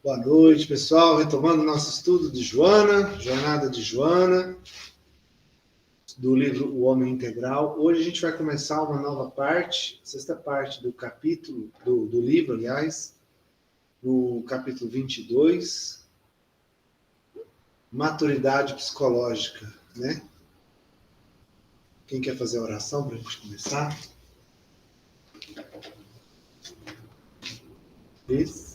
Boa noite, pessoal. Retomando nosso estudo de Joana, Jornada de Joana, do livro O Homem Integral. Hoje a gente vai começar uma nova parte, sexta parte do capítulo, do livro, aliás, no capítulo 22, Maturidade Psicológica, né? Quem quer fazer a oração para a gente começar? Isso.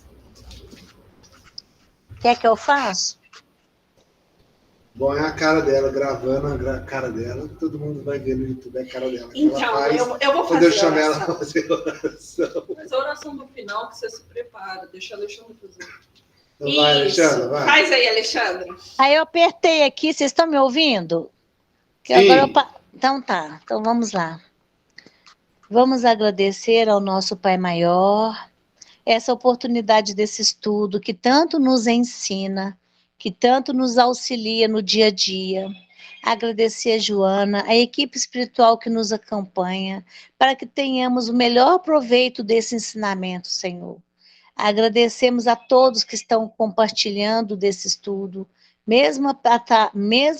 Quer que eu faça? Bom, é a cara dela, gravando a cara dela. Todo mundo vai ver no YouTube a cara dela. Então, eu vou fazer a oração. Ela fazer a oração. Mas a oração do final que você se prepara. Deixa a Alexandra fazer. Então vai, Alexandra, vai. Faz aí, Alexandra. Aí eu apertei aqui, vocês estão me ouvindo? Que Sim. agora Então tá, então vamos lá. Vamos agradecer ao nosso Pai Maior essa oportunidade desse estudo que tanto nos ensina, que tanto nos auxilia no dia a dia. Agradecer a Joana, a equipe espiritual que nos acompanha, para que tenhamos o melhor proveito desse ensinamento, Senhor. Agradecemos a todos que estão compartilhando desse estudo, mesmo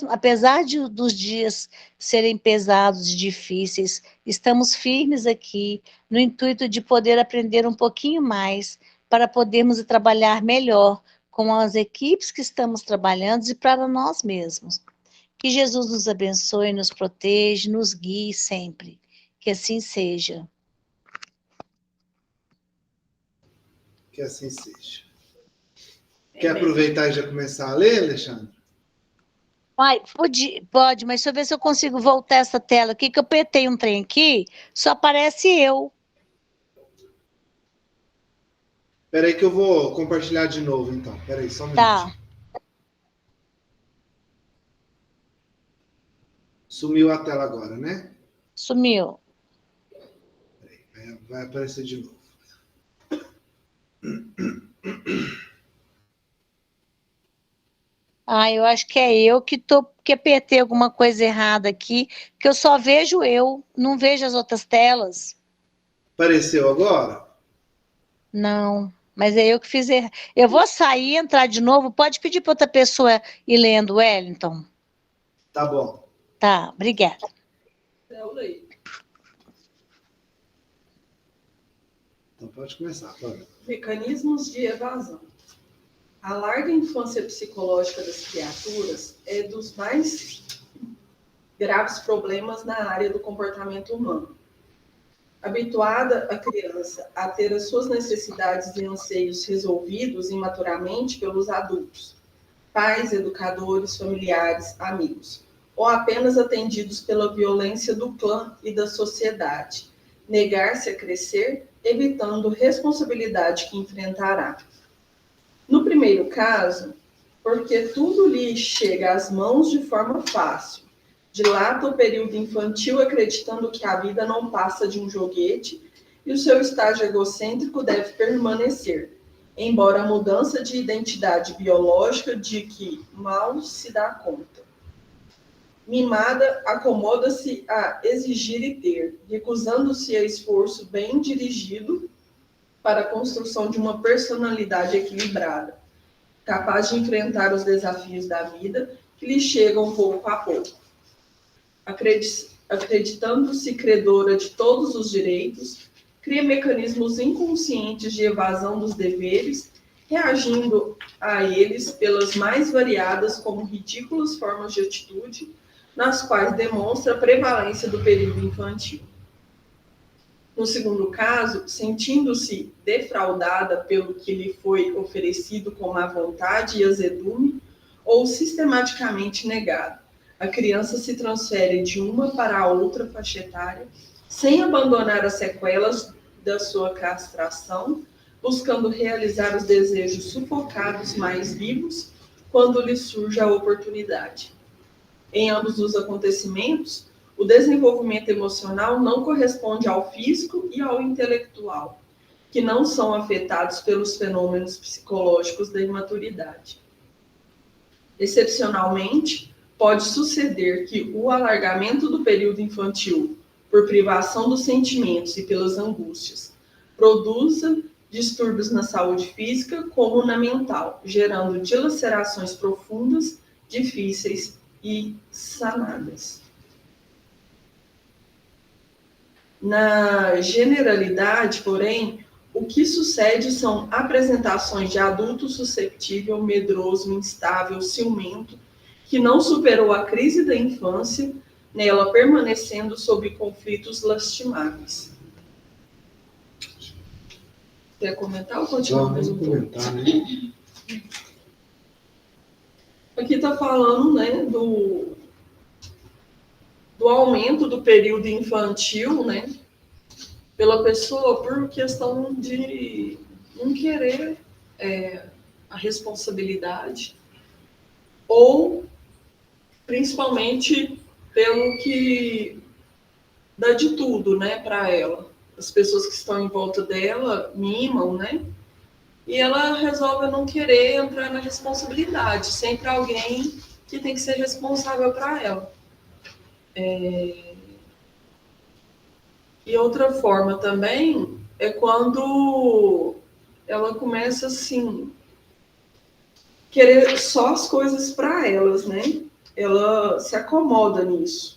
apesar dos dias serem pesados e difíceis, estamos firmes aqui no intuito de poder aprender um pouquinho mais para podermos trabalhar melhor com as equipes que estamos trabalhando e para nós mesmos. Que Jesus nos abençoe, nos proteja, nos guie sempre. Que assim seja. Que assim seja. Quer aproveitar e já começar a ler, Alexandre? Pode, mas deixa eu ver se eu consigo voltar essa tela aqui, que eu apertei um trem aqui, só aparece eu. Espera aí que eu vou compartilhar de novo, então. Espera aí, só um minuto. Tá. Sumiu a tela agora, né? Sumiu. Vai aparecer de novo. Eu acho que é eu que apertei alguma coisa errada aqui, que eu só vejo eu, não vejo as outras telas. Apareceu agora? Não, mas é eu que fiz errado. Eu vou sair e entrar de novo, pode pedir para outra pessoa ir lendo, Wellington? Tá bom. Tá, obrigada. Eu leio. Então pode começar, pode. Mecanismos de evasão. A larga infância psicológica das criaturas é dos mais graves problemas na área do comportamento humano. Habituada a criança a ter as suas necessidades e anseios resolvidos imaturamente pelos adultos, pais, educadores, familiares, amigos, ou apenas atendidos pela violência do clã e da sociedade, negar-se a crescer, evitando responsabilidade que enfrentará. No primeiro caso, porque tudo lhe chega às mãos de forma fácil, dilata o período infantil acreditando que a vida não passa de um joguete e o seu estágio egocêntrico deve permanecer, embora a mudança de identidade biológica de que mal se dá conta. Mimada, acomoda-se a exigir e ter, recusando-se a esforço bem dirigido para a construção de uma personalidade equilibrada, capaz de enfrentar os desafios da vida que lhe chegam pouco a pouco. Acreditando-se credora de todos os direitos, cria mecanismos inconscientes de evasão dos deveres, reagindo a eles pelas mais variadas como ridículas formas de atitude, nas quais demonstra a prevalência do período infantil. No segundo caso, sentindo-se defraudada pelo que lhe foi oferecido com má vontade e azedume, ou sistematicamente negado, a criança se transfere de uma para a outra faixa etária, sem abandonar as sequelas da sua castração, buscando realizar os desejos sufocados mais vivos quando lhe surge a oportunidade. Em ambos os acontecimentos, o desenvolvimento emocional não corresponde ao físico e ao intelectual, que não são afetados pelos fenômenos psicológicos da imaturidade. Excepcionalmente, pode suceder que o alargamento do período infantil, por privação dos sentimentos e pelas angústias, produza distúrbios na saúde física como na mental, gerando dilacerações profundas, difíceis e sanadas. Na generalidade, porém, o que sucede são apresentações de adulto susceptível, medroso, instável, ciumento, que não superou a crise da infância, nela permanecendo sob conflitos lastimáveis. Quer comentar ou continuar mais um pouco? Comentar, né? Aqui está falando, né, do aumento do período infantil, né, pela pessoa por questão de não querer a responsabilidade, ou principalmente pelo que dá de tudo, né, para ela. As pessoas que estão em volta dela mimam, né, e ela resolve não querer entrar na responsabilidade, sempre alguém que tem que ser responsável para ela. E outra forma também é quando ela começa assim, querer só as coisas para elas, né? Ela se acomoda nisso.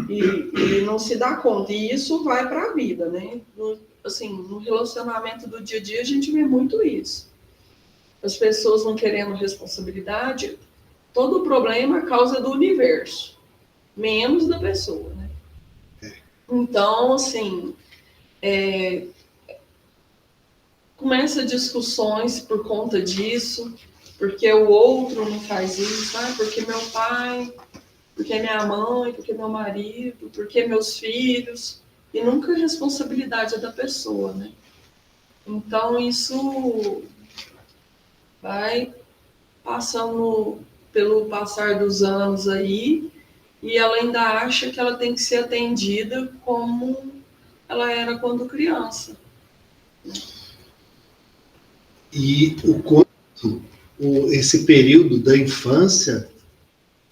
E não se dá conta. E isso vai para a vida, né? No relacionamento do dia a dia, a gente vê muito isso. As pessoas não querendo responsabilidade, todo o problema é causa do universo, menos da pessoa, né? Então, assim, começa discussões por conta disso, porque o outro não faz isso, porque meu pai, porque minha mãe, porque meu marido, porque meus filhos, e nunca a responsabilidade é da pessoa, né? Então, isso vai passando pelo passar dos anos aí, e ela ainda acha que ela tem que ser atendida como ela era quando criança. E o quanto esse período da infância,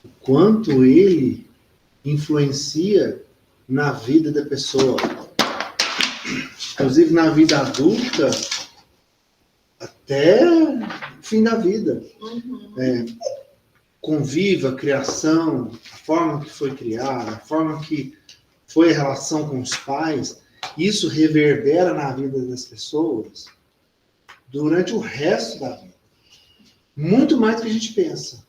o quanto ele influencia na vida da pessoa. Inclusive na vida adulta, até o fim da vida. Uhum. Convívio, a criação, a forma que foi criada, a forma que foi a relação com os pais, isso reverbera na vida das pessoas durante o resto da vida. Muito mais do que a gente pensa.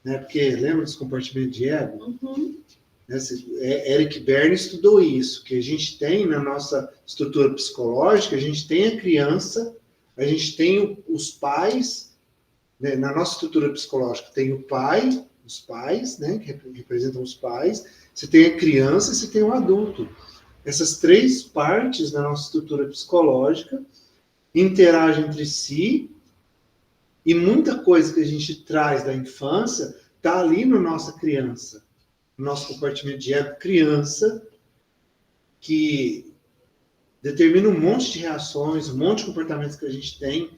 Né? Porque lembra dos compartimentos de ego? Uhum. Eric Berne estudou isso, que a gente tem na nossa estrutura psicológica, a gente tem a criança, a gente tem os pais, né? Na nossa estrutura psicológica tem o pai, os pais, né? Que representam os pais, você tem a criança e você tem o adulto. Essas três partes da nossa estrutura psicológica interagem entre si, e muita coisa que a gente traz da infância está ali na nossa criança, no nosso compartimento de ego criança, que determina um monte de reações, um monte de comportamentos que a gente tem,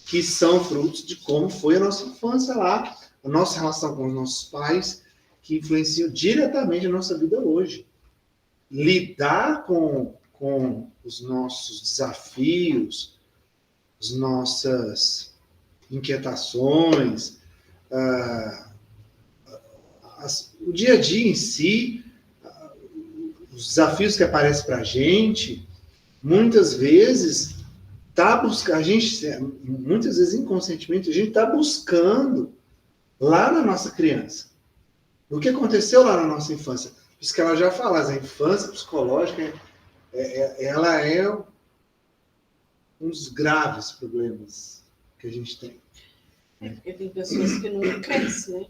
que são frutos de como foi a nossa infância lá, a nossa relação com os nossos pais, que influenciam diretamente a nossa vida hoje. Lidar com os nossos desafios, as nossas inquietações, o dia a dia em si, os desafios que aparecem para a gente, muitas vezes muitas vezes inconscientemente, a gente está buscando lá na nossa criança. O que aconteceu lá na nossa infância? Por isso que ela já fala, a infância psicológica, ela é um dos graves problemas que a gente tem. Porque tem pessoas que não crescem, né?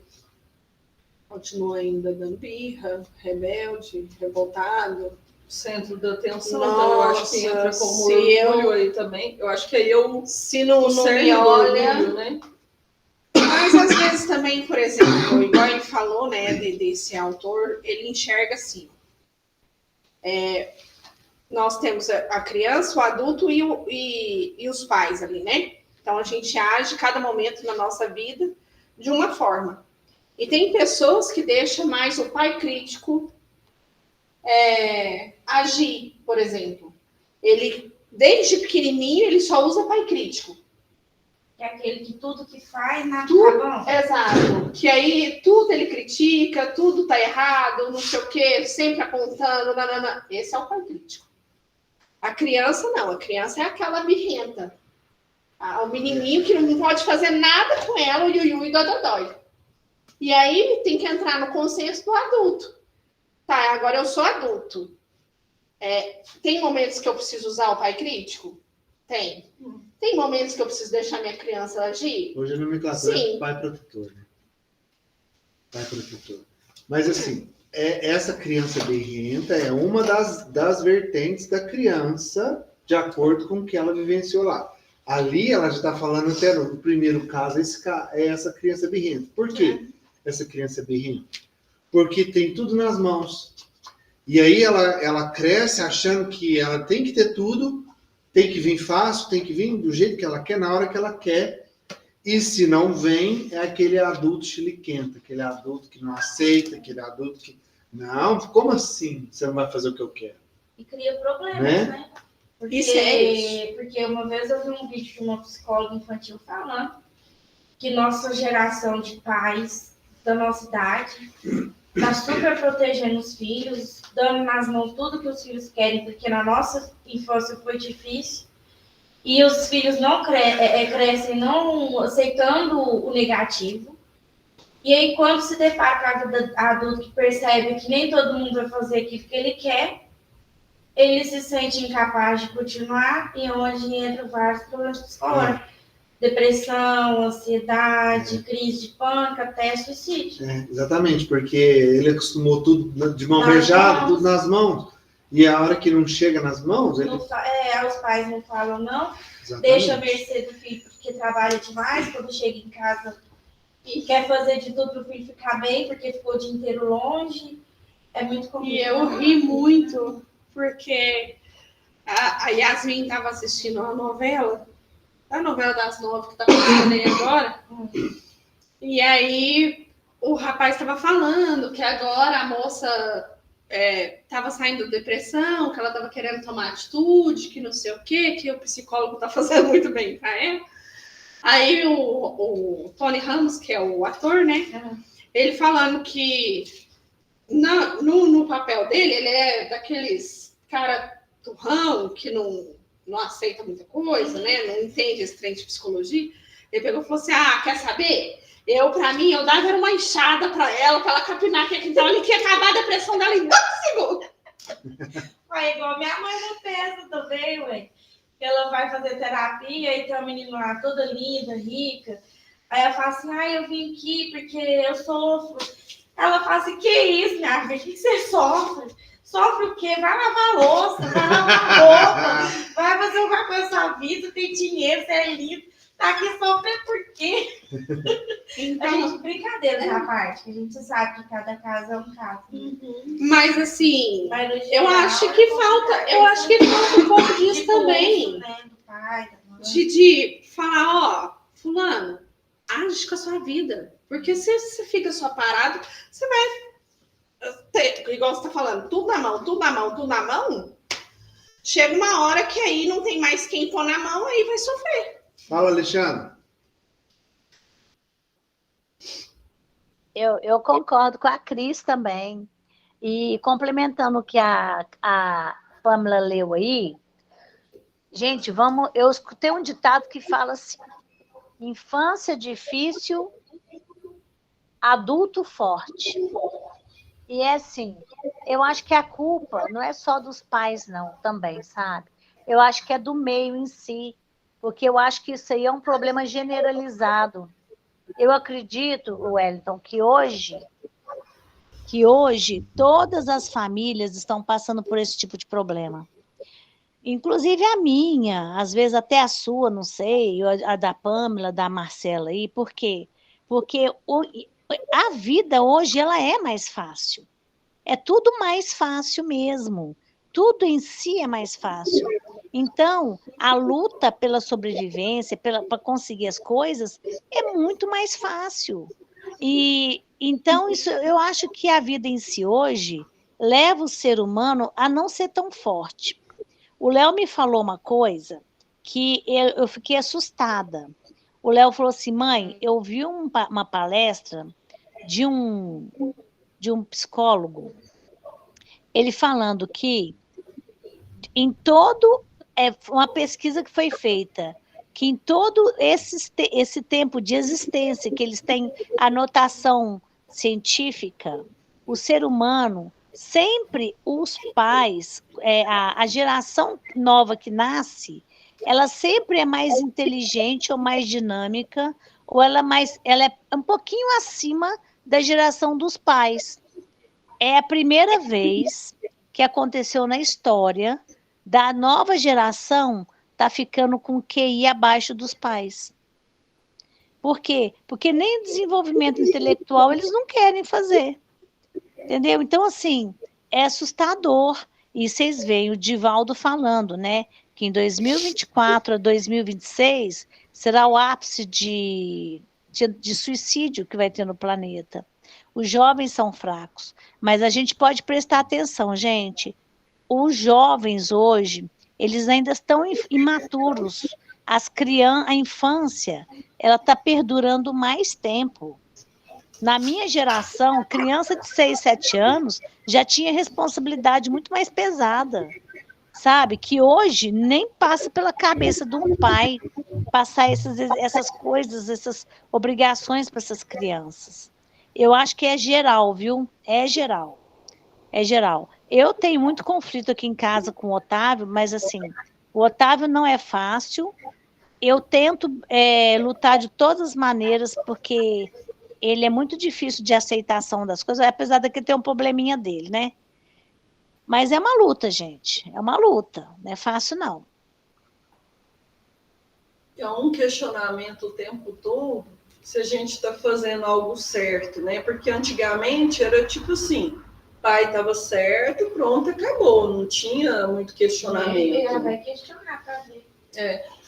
Continua ainda dando birra, rebelde, revoltado. Centro da atenção, Nossa, então eu acho que entra como se orgulho aí também. Eu acho que aí se não me cerne do olha, orgulho, né? mas às vezes também, por exemplo, igual ele falou, né, desse autor, ele enxerga assim. Nós temos a criança, o adulto e os pais ali, né? Então a gente age cada momento na nossa vida de uma forma. E tem pessoas que deixam mais o pai crítico agir, por exemplo. Ele desde pequenininho, ele só usa pai crítico. Que é aquele que tudo que faz, nada Tudo, tá bom. exato. Que aí tudo ele critica, tudo tá errado, não sei o quê, sempre apontando, nanana. Esse é o pai crítico. A criança não, a criança é aquela birrenta. O menininho que não pode fazer nada com ela, o iuiu e dodói. E aí tem que entrar no consenso do adulto. Tá, agora eu sou adulto. Tem momentos que eu preciso usar o pai crítico? Tem. Tem momentos que eu preciso deixar minha criança agir? Hoje a nomenclatura Sim. é pai protetor, né? Pai protetor. Mas assim, essa criança birrenta é uma das vertentes da criança, de acordo com o que ela vivenciou lá. Ali ela já está falando até no primeiro caso, é essa criança birrenta. Por quê essa criança birrenta? Porque tem tudo nas mãos. E aí ela cresce achando que ela tem que ter tudo, tem que vir fácil, tem que vir do jeito que ela quer, na hora que ela quer. E se não vem, é aquele adulto chiliquento, aquele adulto que não aceita, aquele adulto que... Não, como assim você não vai fazer o que eu quero? E cria problemas, Né? né? Porque, Isso é isso. porque uma vez eu vi um vídeo de uma psicóloga infantil falando que nossa geração de pais da nossa idade está super protegendo os filhos, dando nas mãos tudo que os filhos querem, porque na nossa infância foi difícil. E os filhos não crescem não aceitando o negativo. E aí, quando se depara com a vida adulta que percebe que nem todo mundo vai fazer aquilo que ele quer, ele se sente incapaz de continuar, e onde entram vários problemas psicológicos. Depressão, ansiedade, crise de pânico, até suicídio. Exatamente, porque ele acostumou tudo de mão Nas beijada, mãos. tudo nas mãos. E a hora que não chega nas mãos, ele... Os pais não falam não, Exatamente. deixa a mercê do filho porque trabalha demais, quando chega em casa e quer fazer de tudo para o filho ficar bem, porque ficou o dia inteiro longe. É muito complicado. E eu ri muito, porque a Yasmin estava assistindo a novela das 9 que está passando aí agora. E aí o rapaz estava falando que agora a moça estava saindo da depressão, que ela estava querendo tomar atitude, que não sei o quê, que o psicólogo está fazendo muito bem para ela. Aí o Tony Ramos, que é o ator, né? Ele falando que no papel dele, ele é daqueles cara turrão que não aceita muita coisa, né? Não entende esse trem de psicologia. Ele pegou e falou assim: quer saber? Pra mim, eu dava uma enxada pra ela capinar aqui, então ele quer acabar a depressão dela em 2 segundos. É igual minha mãe não pensa também, ué. Ela vai fazer terapia e tem uma menina lá toda linda, rica. Aí ela fala assim: eu vim aqui porque eu sofro. Ela fala assim: que isso, minha filha? O que você sofre? Sofre o quê? Vai lavar louça, vai lavar roupa, vai fazer alguma coisa na sua vida, tem dinheiro, você é lindo. Tá aqui sofrendo por quê? Então, brincadeiras à parte, que a gente sabe que cada caso é um caso. Mas assim, Mas, no eu geral, acho que falta um pouco disso também. Né, do pai, da mãe. De falar, fulano, age com a sua vida. Porque se você fica só parado, você vai ter, igual você tá falando, tudo na mão, tudo na mão, tudo na mão. Chega uma hora que aí não tem mais quem pôr na mão, aí vai sofrer. Fala, Alexandre. Eu concordo com a Cris também. E complementando o que a Pamela leu aí, gente, eu escutei um ditado que fala assim: infância difícil, adulto forte. E é assim, eu acho que a culpa não é só dos pais, não, também, sabe? Eu acho que é do meio em si, porque eu acho que isso aí é um problema generalizado. Eu acredito, Wellington, que hoje todas as famílias estão passando por esse tipo de problema. Inclusive a minha, às vezes até a sua, não sei, a da Pamela, da Marcela aí. Por quê? Porque a vida hoje ela é mais fácil. É tudo mais fácil mesmo. Tudo em si é mais fácil. Então, a luta pela sobrevivência, para conseguir as coisas, é muito mais fácil. E então, eu acho que a vida em si hoje leva o ser humano a não ser tão forte. O Léo me falou uma coisa que eu fiquei assustada. O Léo falou assim, mãe, eu vi uma palestra de um psicólogo, ele falando que em todo, uma pesquisa que foi feita, que em todo esse tempo de existência, que eles têm anotação científica, o ser humano, sempre os pais, a geração nova que nasce, ela sempre é mais inteligente ou mais dinâmica, ou ela é um pouquinho acima da geração dos pais. É a primeira vez que aconteceu na história da nova geração tá ficando com QI abaixo dos pais. Por quê? Porque nem desenvolvimento intelectual eles não querem fazer. Entendeu? Então, assim, é assustador. E vocês veem o Divaldo falando, né? Que em 2024 a 2026 será o ápice de suicídio que vai ter no planeta. Os jovens são fracos, mas a gente pode prestar atenção, gente. Os jovens hoje, eles ainda estão imaturos. A infância, ela está perdurando mais tempo. Na minha geração, criança de 6, 7 anos já tinha responsabilidade muito mais pesada, sabe? Que hoje nem passa pela cabeça de um pai passar essas coisas, essas obrigações para essas crianças. Eu acho que é geral, viu? É geral. É geral. Eu tenho muito conflito aqui em casa com o Otávio, mas assim, o Otávio não é fácil. Eu tento lutar de todas as maneiras, porque ele é muito difícil de aceitação das coisas, apesar de que tem um probleminha dele, né? Mas é uma luta, gente. É uma luta. Não é fácil, não. É um questionamento o tempo todo se a gente está fazendo algo certo, né? Porque antigamente era tipo assim, pai estava certo, pronto, acabou. Não tinha muito questionamento. Ela vai questionar para ver.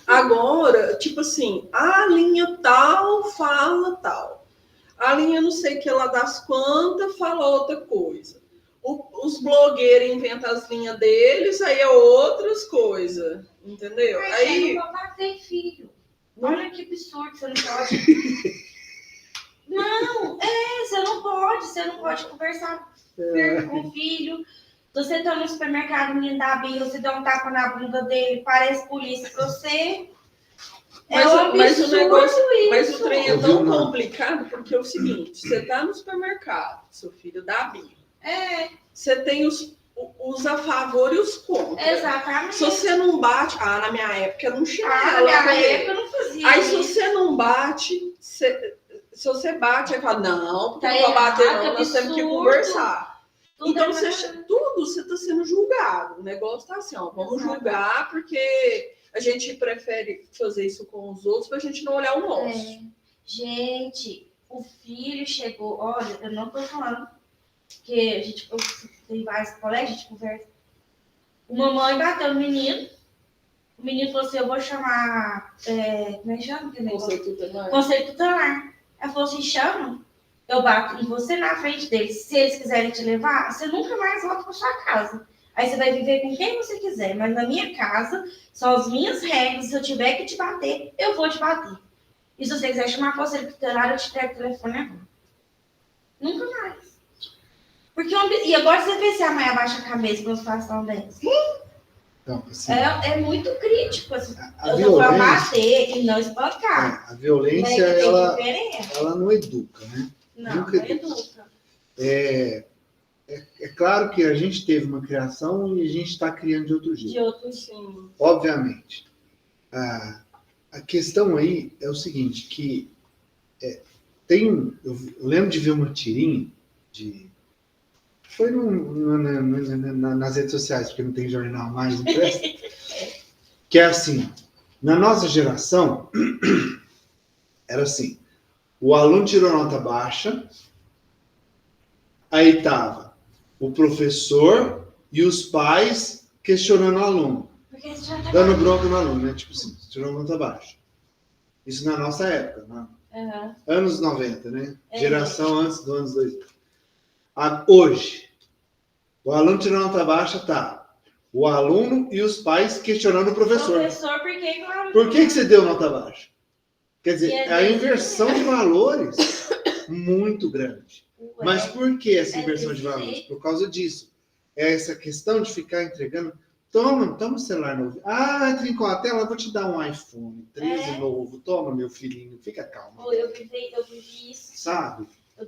Agora, tipo assim, a linha tal fala tal. A linha não sei que lá das quantas fala outra coisa. Os blogueiros inventam as linhas deles, aí é outras coisas, entendeu? Mas aí eu não vou bater, filho. Olha que absurdo, você não pode. Você não pode conversar com o filho. Você tá no supermercado, o menino dá birra, você dá um tapa na bunda dele, parece polícia pra você. Mas o negócio, isso. Mas o trem é tão complicado, porque é o seguinte, você tá no supermercado, seu filho dá birra. Você tem os a favor e os contra. Exatamente. Se você não bate... na minha época não chinelo. Na minha época eu não fazia. Aí se você não bate, se você bate, aí fala, não, porque tá não vou bater errado, não, nós temos que conversar. Então você está sendo julgado. O negócio tá assim, vamos julgar, porque a gente prefere fazer isso com os outros pra gente não olhar o nosso. Gente, o filho chegou, olha, eu não tô falando que a gente tem vários colegas, a gente conversa. Uma mãe bateu no menino, o menino falou assim, eu vou chamar, como é que chama? Conselho tutelar. Ela falou assim, chama, eu bato em você na frente deles. Se eles quiserem te levar, você nunca mais volta para sua casa. Aí você vai viver com quem você quiser, mas na minha casa, são as minhas regras, se eu tiver que te bater, eu vou te bater. E se você quiser chamar conselho tutelar, eu te pego o telefone agora. Nunca mais. Porque, e agora você vê se a mãe abaixa a cabeça numa situação dessa. Então, assim, é muito crítico. Assim, a eu tô pra bater e não espancar. A violência, ela não educa, né? Não, nunca não educa. É claro que a gente teve uma criação e a gente está criando de outro jeito. De outro, sim. Obviamente. A questão aí é o seguinte, que eu lembro de ver uma tirinha foi nas redes sociais, porque não tem jornal mais impresso, que é assim, na nossa geração, era assim, o aluno tirou nota baixa, aí estava o professor e os pais questionando o aluno, dando bronca no aluno, né? Tipo assim, tirou nota baixa. Isso na nossa época, né? Anos 90, né? Geração antes do anos 2000. Hoje, o aluno tirou nota baixa, tá. O aluno e os pais questionando o professor. Professor, por que que o aluno... Por que você deu nota baixa? Quer dizer, E é a inversão de valores muito grande. Mas por que essa inversão de valores? Por causa disso. É essa questão de ficar entregando. Toma o celular novo. Ah, trincou a tela, vou te dar um iPhone 13 novo. Toma, meu filhinho, fica calmo. Eu vivi isso. Sabe? Eu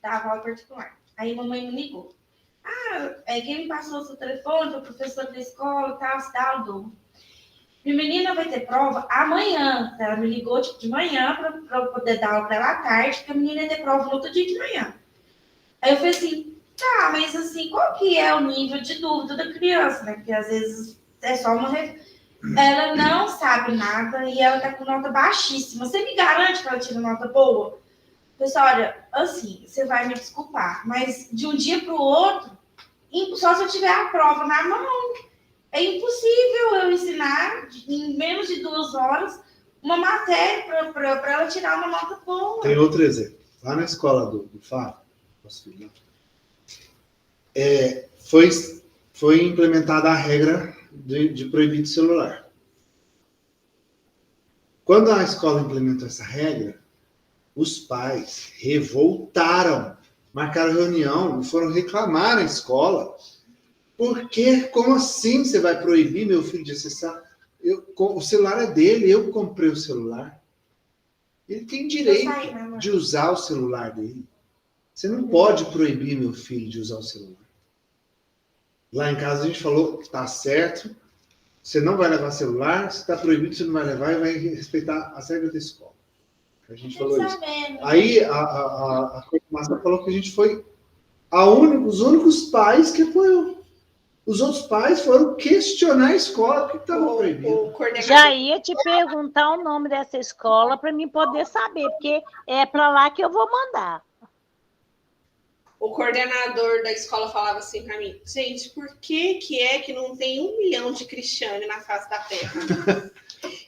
dava aula particular. Aí mamãe me ligou. Quem me passou o seu telefone, foi o professor da escola, tal, se dá o dom. Minha menina vai ter prova amanhã. Ela me ligou tipo, de manhã para eu poder dar aula para ela à tarde, porque a menina ia ter prova no outro dia de manhã. Aí eu falei assim, tá, mas assim, qual que é o nível de dúvida da criança, né? Porque às vezes é só uma... Ela não sabe nada e ela tá com nota baixíssima. Você me garante que ela tira nota boa? Pessoal, olha, assim, você vai me desculpar, mas de um dia para o outro, só se eu tiver a prova na mão, é impossível eu ensinar em menos de 2 horas uma matéria para ela tirar uma nota boa. Tem outro exemplo. Lá na escola do Fábio, nosso filho, foi implementada a regra de proibir o celular. Quando a escola implementou essa regra, os pais revoltaram, marcaram reunião e foram reclamar na escola. Por quê? Como assim você vai proibir meu filho de acessar? O celular é dele, eu comprei o celular. Ele tem direito de usar o celular dele. Você não pode proibir meu filho de usar o celular. Lá em casa a gente falou que tá certo, você não vai levar celular, se está proibido, você não vai levar e vai respeitar as regras da escola. A gente falou isso. Aí a coordenação falou que a gente foi os únicos pais que apoiou. Os outros pais foram questionar a escola porque estava proibido. Já ia te perguntar o nome dessa escola para mim poder saber, porque é para lá que eu vou mandar. O coordenador da escola falava assim para mim, gente, por que é que não tem 1 milhão de cristianos na face da terra?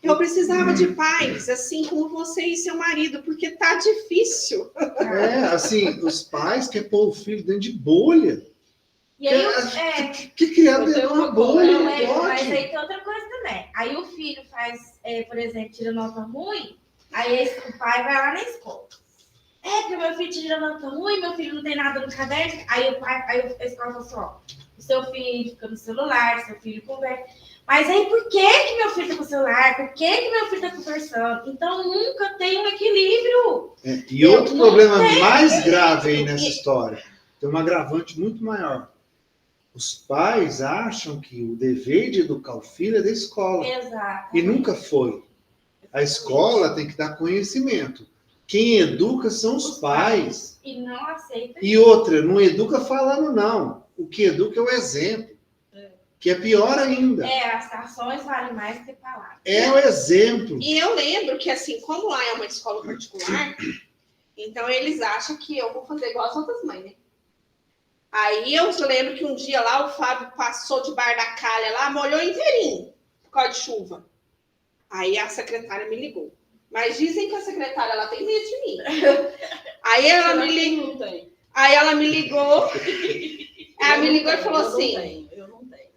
Eu precisava de pais, assim como você e seu marido, porque tá difícil. Assim, os pais querem pôr o filho dentro de bolha. E aí, que criado dentro de uma bolha, não pode. Mas aí tem outra coisa também. Aí o filho faz, por exemplo, tira nota ruim, aí o pai vai lá na escola. Porque meu filho tira nota ruim, meu filho não tem nada no caderno. Aí a escola fala assim, ó, o seu filho fica no celular, seu filho conversa. Mas aí por que meu filho tá com o celular? Por que meu filho tá conversando? Então nunca tem um equilíbrio. E outro problema mais grave aí nessa história, tem um agravante muito maior. Os pais acham que o dever de educar o filho é da escola. Exato. E nunca foi. A escola tem que dar conhecimento. Quem educa são os pais. E não aceita. E outra, não educa falando, não. O que educa é o exemplo. Que é pior ainda. As ações valem mais que palavras. É o exemplo. E eu lembro que, assim, como lá é uma escola particular, então eles acham que eu vou fazer igual as outras mães, né? Aí eu lembro que um dia lá o Fábio passou debaixo da calha lá, molhou inteirinho por causa de chuva. Aí a secretária me ligou. Mas dizem que a secretária ela tem medo de mim. Aí ela me ligou. Aí ela me ligou. Ela me ligou e falou assim: Eu não tenho.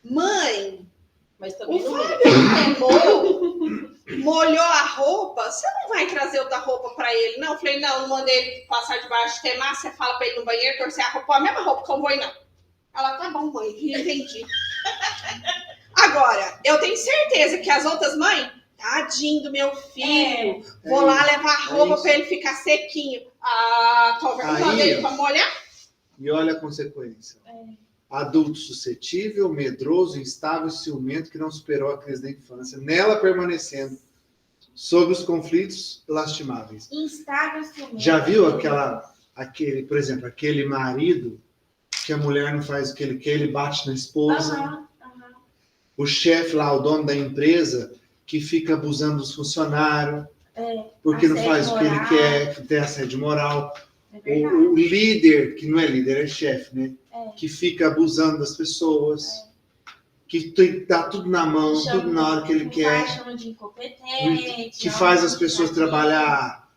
Mãe, Mas também o não Fábio molhou a roupa, você não vai trazer outra roupa pra ele, não? Eu falei, não mandei ele passar debaixo de queimar, você fala pra ele no banheiro, torcer a roupa, a mesma roupa que eu vou ir, não. Ela, tá bom, mãe, entendi. Agora, eu tenho certeza que as outras mães, tadinho do meu filho, vou lá levar a roupa pra ele ficar sequinho. Tô vergonhando ele pra molhar. E olha a consequência. Adulto suscetível, medroso, instável, ciumento, que não superou a crise da infância, nela permanecendo, sob os conflitos lastimáveis. Instável, ciumento. Já viu por exemplo, aquele marido que a mulher não faz o que ele quer, ele bate na esposa? O chefe lá, o dono da empresa, que fica abusando dos funcionários, porque não faz o que ele quer, que tem assédio moral. O líder, que não é líder, é chefe, né? Que fica abusando das pessoas, que dá tudo na mão, tudo na hora que ele quer, Chama de incompetente, que faz as pessoas trabalhar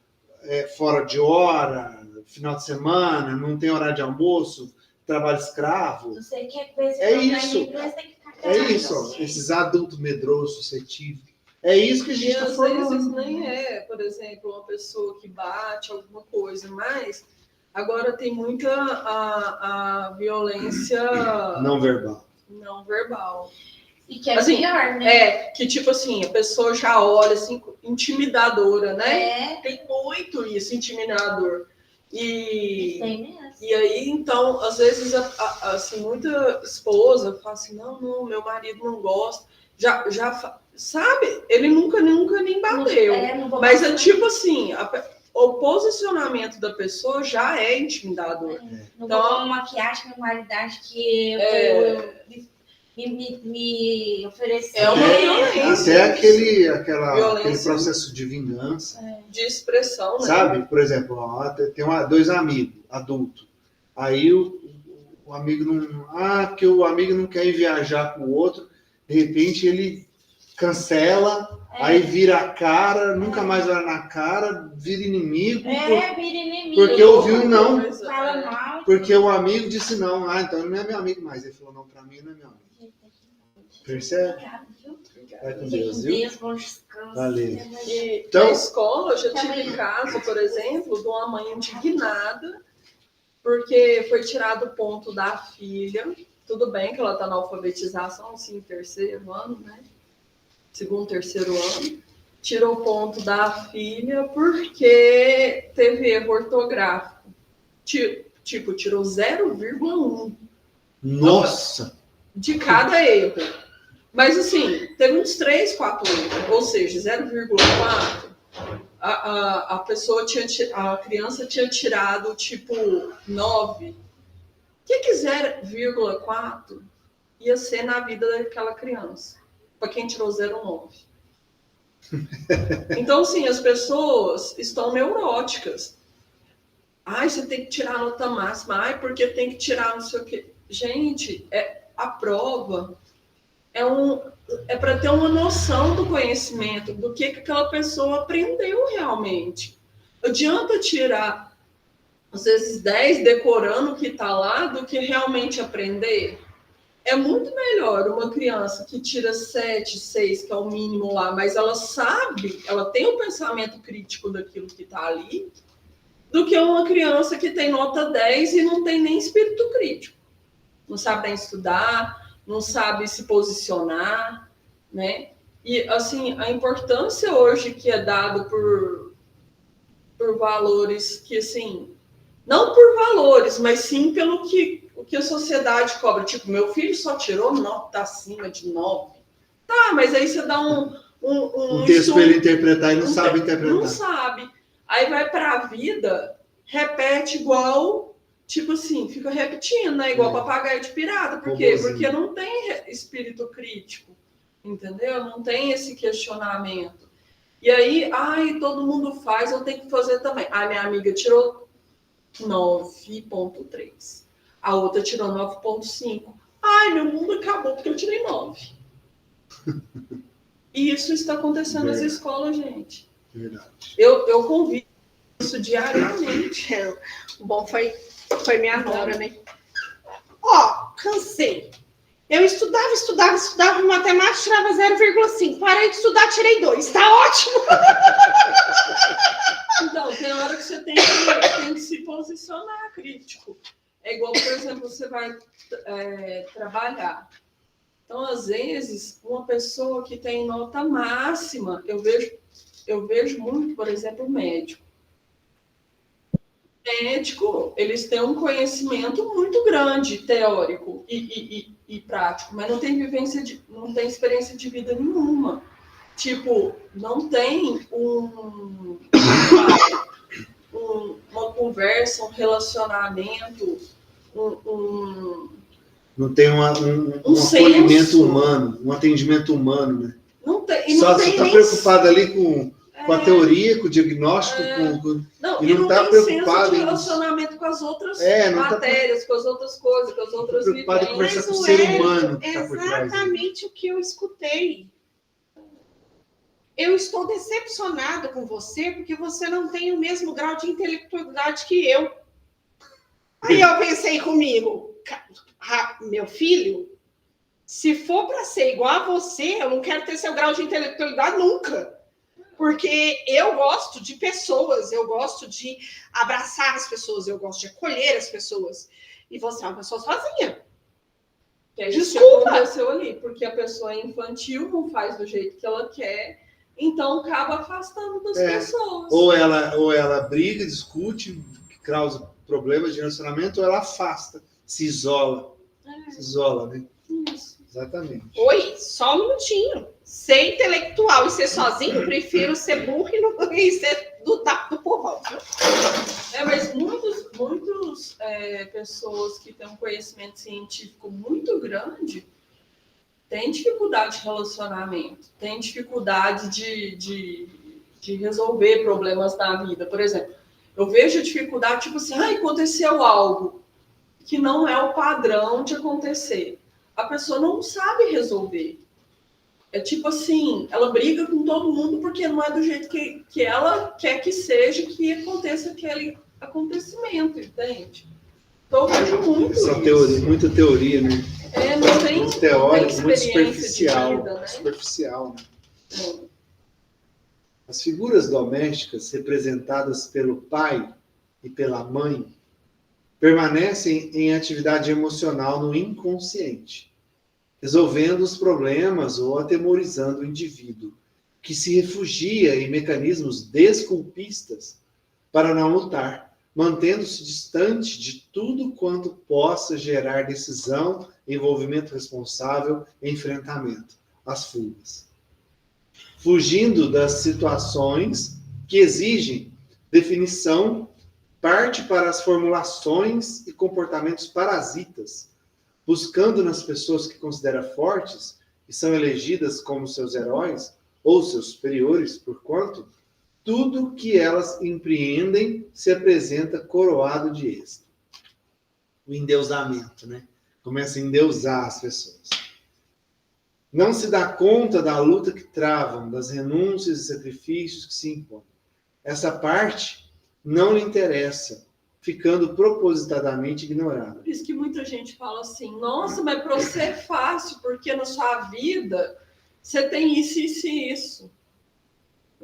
fora de hora, final de semana, não tem horário de almoço, trabalho escravo. Você quer ver se É não tá isso. em inglês, tem que ficar É quieto. isso, ó, esses adultos medrosos, suscetíveis. É isso que a gente E está às formando. vezes nem é, por exemplo, uma pessoa que bate alguma coisa, mas agora tem muita a violência Não verbal. não verbal. E que é Assim, pior, né? É, que tipo assim, a pessoa já olha assim, intimidadora, né? É, Tem muito isso, intimidador. tem mesmo. E aí, então, às vezes, assim, muita esposa fala assim, não, meu marido não gosta. Sabe? Ele nunca nem bateu. Não vou Mas passar. é tipo assim, o posicionamento da pessoa já é intimidador. Não Então- vou uma maquiagem com qualidade que eu me ofereci. É uma violência. Até aquele Violência. processo de vingança. De expressão, né? Sabe? Por exemplo, ó, tem dois amigos adultos. Aí o amigo não. Porque o amigo não quer ir viajar com o outro. De repente ele cancela, aí vira a cara, nunca mais olha na cara, vira inimigo. Vira inimigo. Porque ouviu não. Fala mal. Porque o amigo disse não. Então ele não é meu amigo mais. Ele falou, não, pra mim não é meu amigo. Percebe? Obrigada, viu? Vai com Fique Deus, com viu? Deus, bom descanso. Valeu. E Então- na escola eu já tive caso, por exemplo, de uma mãe indignada porque foi tirado o ponto da filha. Tudo bem que ela está na alfabetização, assim, terceiro ano, né? Segundo, terceiro ano. Tirou o ponto da filha porque teve erro ortográfico. Tipo, tirou 0,1 Nossa! de cada erro. Mas, assim, teve uns 3, 4 erros. Ou seja, 0,4. A criança tinha tirado, tipo, 9. O que 0,4 ia ser na vida daquela criança? Para quem tirou 0,9. Então, assim, as pessoas estão neuróticas. Você tem que tirar a nota máxima. Porque tem que tirar não sei o quê. Gente, a prova é para ter uma noção do conhecimento, do que aquela pessoa aprendeu realmente. Adianta tirar, às vezes, 10 decorando o que está lá, do que realmente aprender. É muito melhor uma criança que tira 7, 6, que é o mínimo lá, mas ela sabe, ela tem o pensamento crítico daquilo que está ali, do que uma criança que tem nota 10 e não tem nem espírito crítico. Não sabe nem estudar, não sabe se posicionar, né? E, assim, a importância hoje que é dado por valores que, assim, não por valores, mas sim pelo o que a sociedade cobra. Tipo, meu filho só tirou nota acima de 9. Tá, mas aí você dá um texto para ele interpretar e não sabe interpretar. Não sabe. Aí vai para a vida, repete igual... Tipo assim, fica repetindo, né? Igual papagaio de pirata. Por quê? Porque não tem espírito crítico, entendeu? Não tem esse questionamento. E aí, todo mundo faz, eu tenho que fazer também. Minha amiga tirou 9,3. A outra tirou 9,5. Meu mundo acabou porque eu tirei 9. E isso está acontecendo nas escolas, gente. Verdade. Eu convido isso diariamente. O bom foi minha nora, né? Cansei. Eu estudava matemática, tirava 0,5. Parei de estudar, tirei 2. Tá ótimo! Então, tem hora que você tem que se posicionar crítico. É igual, por exemplo, você vai trabalhar. Então, às vezes, uma pessoa que tem nota máxima, eu vejo muito, por exemplo, médico. Médico, eles têm um conhecimento muito grande, teórico e prático, mas não tem não tem experiência de vida nenhuma. Tipo, não tem uma conversa, um relacionamento, não tem um acolhimento humano, um atendimento humano, né? Não tem. Só você está preocupado ali com a teoria, com o diagnóstico, e não tá tem preocupado senso de em relacionamento com as outras não matérias, com as outras coisas, com as outras preocupado em vivências. conversar com o ser humano que É tá por trás. exatamente o que eu escutei. Eu estou decepcionada com você porque você não tem o mesmo grau de intelectualidade que eu. Aí eu pensei comigo, meu filho, se for para ser igual a você, eu não quero ter seu grau de intelectualidade nunca. Porque eu gosto de pessoas, eu gosto de abraçar as pessoas, eu gosto de acolher as pessoas. E você é uma pessoa sozinha. Que é isso que Desculpa. aconteceu ali, porque a pessoa é infantil, não faz do jeito que ela quer, então acaba afastando das pessoas. Ou ela briga, discute, causa problemas de relacionamento, ou ela afasta, se isola. Se isola, né? Isso. Exatamente. Oi, só um minutinho. Ser intelectual e ser sozinho, prefiro ser burro e ser do povão. Mas muitas pessoas que têm um conhecimento científico muito grande têm dificuldade de relacionamento, têm dificuldade de resolver problemas na vida. Por exemplo, eu vejo dificuldade, tipo assim, aconteceu algo que não é o padrão de acontecer. A pessoa não sabe resolver. É tipo assim, ela briga com todo mundo porque não é do jeito que ela quer que seja, que aconteça aquele acontecimento, entende? Então eu vejo muito isso. Teoria, muita teoria, né? Não tem, muito teórico, não tem muito experiência superficial. de vida, né? Superficial, né? As figuras domésticas representadas pelo pai e pela mãe permanecem em atividade emocional no inconsciente, resolvendo os problemas ou atemorizando o indivíduo, que se refugia em mecanismos desculpistas para não lutar, mantendo-se distante de tudo quanto possa gerar decisão, envolvimento responsável, enfrentamento, as fugas. Fugindo das situações que exigem definição, parte para as formulações e comportamentos parasitas, buscando nas pessoas que considera fortes e são elegidas como seus heróis ou seus superiores, porquanto tudo que elas empreendem se apresenta coroado de êxito. O endeusamento, né? Começa a endeusar as pessoas. Não se dá conta da luta que travam, das renúncias e sacrifícios que se impõem. Essa parte não lhe interessa, ficando propositadamente ignorada. Por isso que muita gente fala assim, nossa, mas para você é fácil, porque na sua vida você tem isso, isso e isso.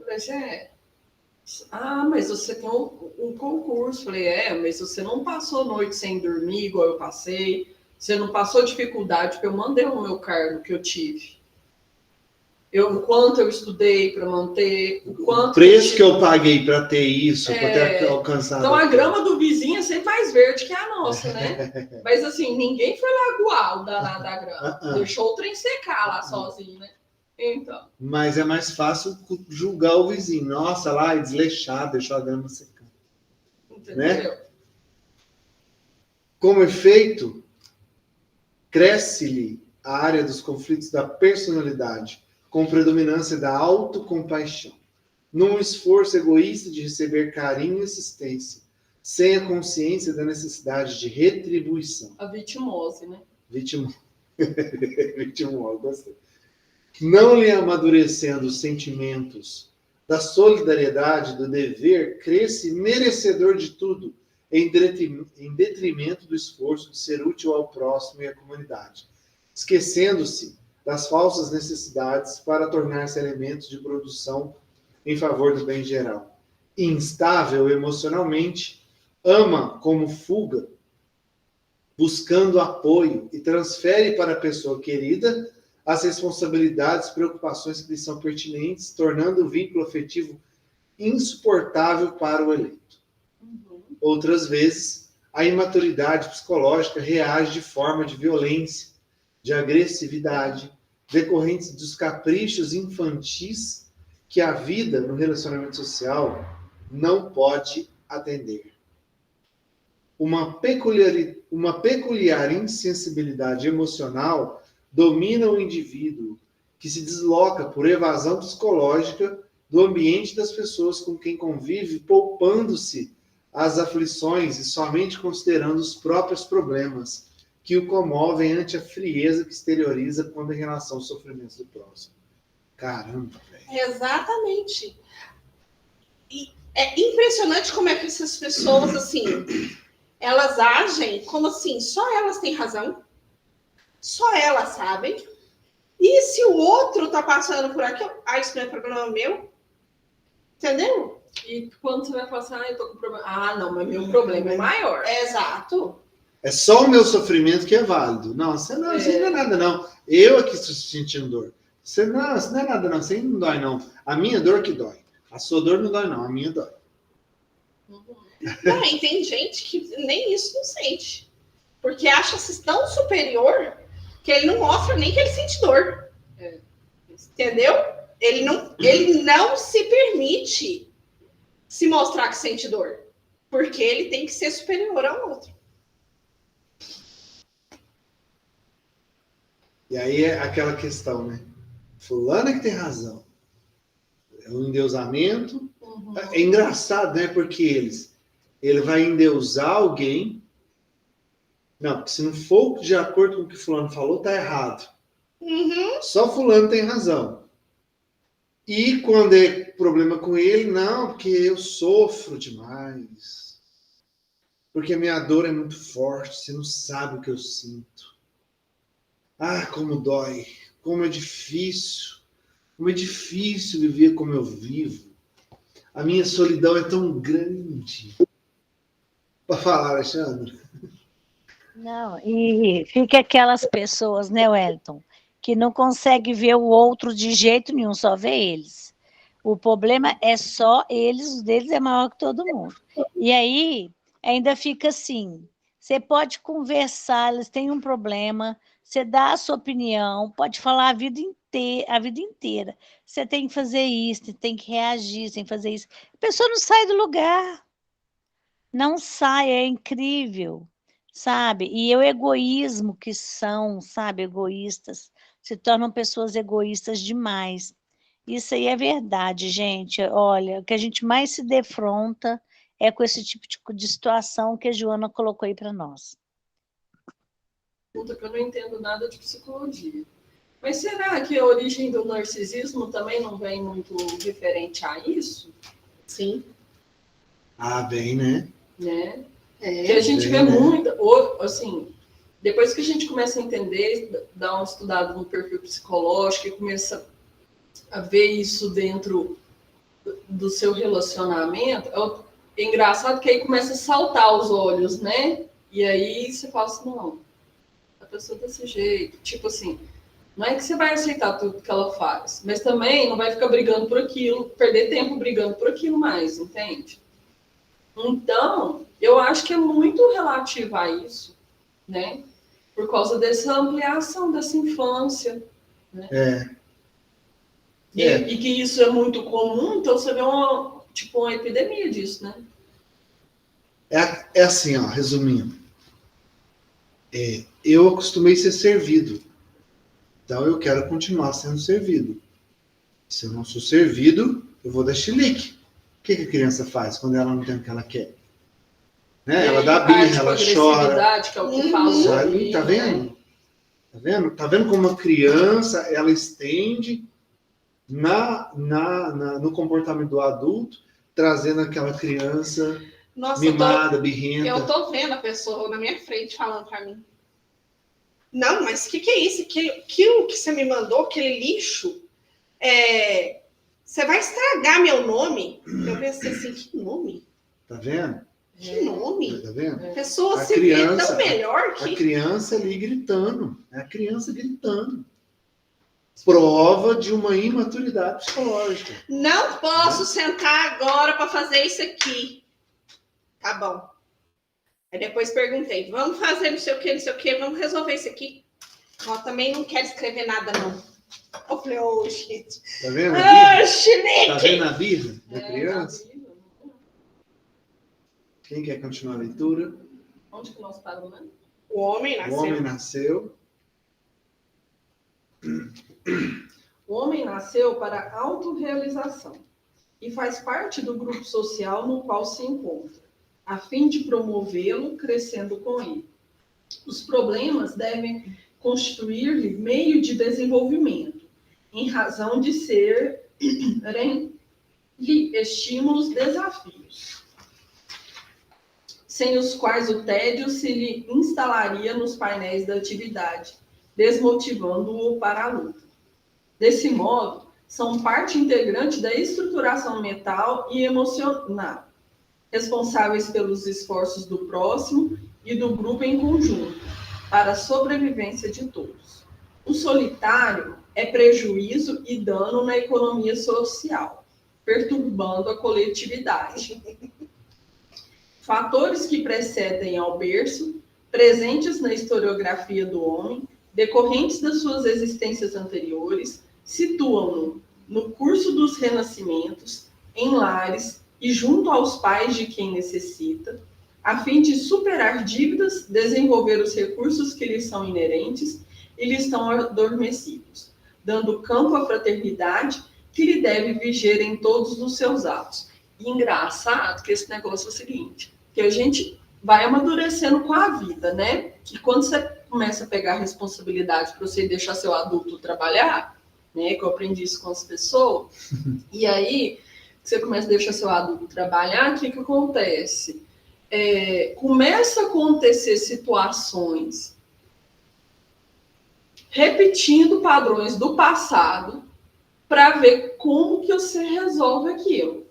Mas mas você tem um concurso. Falei, mas você não passou noite sem dormir, igual eu passei. Você não passou dificuldade, porque eu mandei o meu cargo que eu tive. O quanto eu estudei para manter, o preço que eu paguei para ter isso, para ter alcançado. Então a grama do vizinho é sempre mais verde que a nossa, né? Mas assim, ninguém foi lá aguar o danado da grama. Deixou o trem secar lá sozinho, né? Então. Mas é mais fácil julgar o vizinho. Nossa, lá é desleixado, deixou a grama secar. Entendeu? Né? Como efeito, cresce-lhe a área dos conflitos da personalidade, com predominância da autocompaixão, num esforço egoísta de receber carinho e assistência, sem a consciência da necessidade de retribuição. A vitimose, né? Vitimose, gostei. Não lhe amadurecendo os sentimentos da solidariedade, do dever, cresce merecedor de tudo, em detrimento do esforço de ser útil ao próximo e à comunidade, esquecendo-se das falsas necessidades para tornar-se elementos de produção em favor do bem geral. Instável emocionalmente, ama como fuga, buscando apoio, e transfere para a pessoa querida as responsabilidades e preocupações que lhe são pertinentes, tornando o vínculo afetivo insuportável para o eleito. Outras vezes, a imaturidade psicológica reage de forma de violência, de agressividade, decorrentes dos caprichos infantis que a vida no relacionamento social não pode atender. Uma peculiar insensibilidade emocional domina o indivíduo, que se desloca por evasão psicológica do ambiente das pessoas com quem convive, poupando-se às aflições e somente considerando os próprios problemas, que o comovem ante a frieza que exterioriza quando em relação aos sofrimentos do próximo. Caramba, velho. Exatamente. E é impressionante como é que essas pessoas, assim, elas agem como assim, só elas têm razão. Só elas sabem. E se o outro tá passando por aqui, isso não é problema meu? Entendeu? E quando você vai falar assim, eu tô com problema. Ah, não, mas meu problema é maior. Exato. É só o meu sofrimento que é válido. Não, isso não é nada, não. Eu aqui estou sentindo dor. Isso não é nada, não. Você não dói, não. A minha dor que dói. A sua dor não dói, não. A minha dói. Não, e tem gente que nem isso não sente. Porque acha-se tão superior que ele não mostra nem que ele sente dor. Entendeu? Ele não se permite se mostrar que sente dor. Porque ele tem que ser superior ao outro. E aí é aquela questão, né? Fulano é que tem razão. É um endeusamento. É engraçado, né? Porque ele vai endeusar alguém. Não, porque se não for de acordo com o que fulano falou, tá errado. Só fulano tem razão. E quando é problema com ele, não, porque eu sofro demais. Porque a minha dor é muito forte, você não sabe o que eu sinto. Ah, como dói, como é difícil viver como eu vivo. A minha solidão é tão grande. Para falar, Alexandre? Não, e fica aquelas pessoas, né, Wellington, que não conseguem ver o outro de jeito nenhum, só vê eles. O problema é só eles, o deles é maior que todo mundo. E aí, ainda fica assim, você pode conversar, eles têm um problema, você dá a sua opinião, pode falar a vida inteira. Você tem que fazer isso, tem que reagir, tem que fazer isso. A pessoa não sai do lugar. Não sai, é incrível, sabe? E o egoísmo que são, sabe, egoístas, se tornam pessoas egoístas demais. Isso aí é verdade, gente. Olha, o que a gente mais se defronta é com esse tipo de situação que a Joana colocou aí para nós. Puta, que eu não entendo nada de psicologia. Mas será que a origem do narcisismo também não vem muito referente a isso? Sim. Ah, bem, né? Né? Que a gente vê muito, assim, depois que a gente começa a entender, dá um estudado no perfil psicológico e começa a ver isso dentro do seu relacionamento, é engraçado que aí começa a saltar aos olhos, né? E aí você fala assim, não, a pessoa desse jeito, tipo assim, não é que você vai aceitar tudo que ela faz, mas também não vai ficar brigando por aquilo, perder tempo brigando por aquilo mais, entende? Então, eu acho que é muito relativo a isso, né? Por causa dessa ampliação dessa infância, né? E que isso é muito comum, então você vê uma epidemia disso, né? É assim, ó, resumindo. Eu acostumei a ser servido. Então eu quero continuar sendo servido. Se eu não sou servido, eu vou dar chilique. O que a criança faz quando ela não tem o que ela quer? Né? Ela dá birra, ela chora. Que é o que falou aí, tá vendo? Tá vendo? Tá vendo como a criança, ela estende no comportamento do adulto, trazendo aquela criança mimada, birrenta. Eu tô vendo a pessoa na minha frente falando pra mim. Não, mas o que é isso? Aquilo que você me mandou, aquele lixo, você vai estragar meu nome? Eu pensei assim, que nome? Tá vendo? Que nome? Tá vendo? A pessoa A se criança, vê tão melhor que... A criança ali gritando. É a criança gritando. Prova de uma imaturidade psicológica. Não posso sentar agora para fazer isso aqui. Tá bom. Aí depois perguntei, vamos fazer não sei o que, vamos resolver isso aqui. Ela também não quer escrever nada, não. Eu falei, gente. Tá vendo a birra? Tá vendo a birra da criança? Quem quer continuar a leitura? Onde que nós paramos, né? O homem nasceu. O homem nasceu. O homem nasceu para a autorrealização e faz parte do grupo social no qual se encontra, a fim de promovê-lo, crescendo com ele. Os problemas devem constituir-lhe meio de desenvolvimento, em razão de serem-lhe estímulos, desafios, sem os quais o tédio se lhe instalaria nos painéis da atividade desmotivando-o para a luta. Desse modo, são parte integrante da estruturação mental e emocional, responsáveis pelos esforços do próximo e do grupo em conjunto, para a sobrevivência de todos. O solitário é prejuízo e dano na economia social, perturbando a coletividade. Fatores que precedem ao berço, presentes na historiografia do homem, decorrentes das suas existências anteriores, situam-no no curso dos renascimentos, em lares e junto aos pais de quem necessita, a fim de superar dívidas, desenvolver os recursos que lhes são inerentes e lhes estão adormecidos, dando campo à fraternidade que lhe deve viger em todos os seus atos. E engraçado que esse negócio é o seguinte, que a gente vai amadurecendo com a vida, né? Que quando você começa a pegar responsabilidade para você deixar seu adulto trabalhar, né? Que eu aprendi isso com as pessoas, e aí você começa a deixar seu adulto trabalhar, o que acontece? Começa a acontecer situações repetindo padrões do passado para ver como que você resolve aquilo.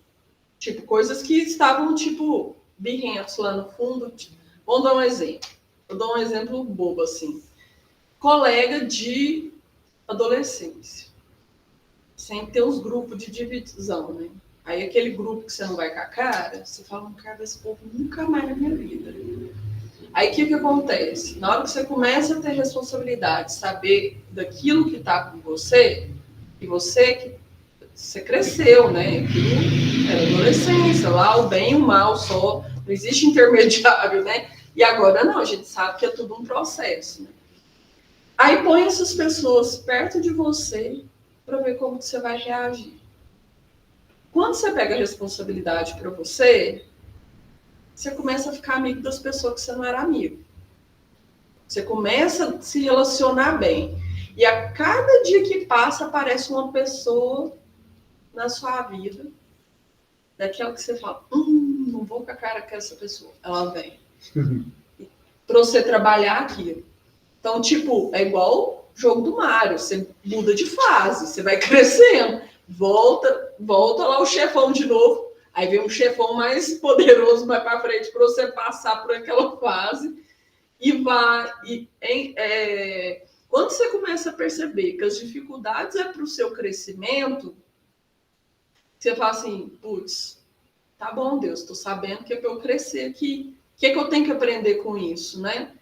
Tipo, coisas que estavam, tipo, birrentos lá no fundo. Tipo, vamos dar um exemplo. Eu dou um exemplo bobo, assim. Colega de adolescência. Sempre tem uns grupos de divisão, né? Aí aquele grupo que você não vai com a cara, você fala, não quero ver esse povo nunca mais na minha vida. Aí o que acontece? Na hora que você começa a ter responsabilidade, saber daquilo que está com você, e você cresceu, né? Aquilo era adolescência, lá o bem e o mal só, não existe intermediário, né? E agora não, a gente sabe que é tudo um processo, né? Aí põe essas pessoas perto de você para ver como que você vai reagir. Quando você pega a responsabilidade para você, você começa a ficar amigo das pessoas que você não era amigo. Você começa a se relacionar bem. E a cada dia que passa, aparece uma pessoa na sua vida, daquela que você fala, não vou com a cara com essa pessoa. Ela vem. Para você trabalhar aquilo. Então, tipo, é igual o jogo do Mario. Você muda de fase, você vai crescendo. Volta lá o chefão de novo. Aí vem um chefão mais poderoso mais para frente para você passar por aquela fase. E vai... Quando você começa a perceber que as dificuldades é para o seu crescimento, você fala assim, putz, tá bom, Deus, estou sabendo que é para eu crescer aqui. O que eu tenho que aprender com isso, né?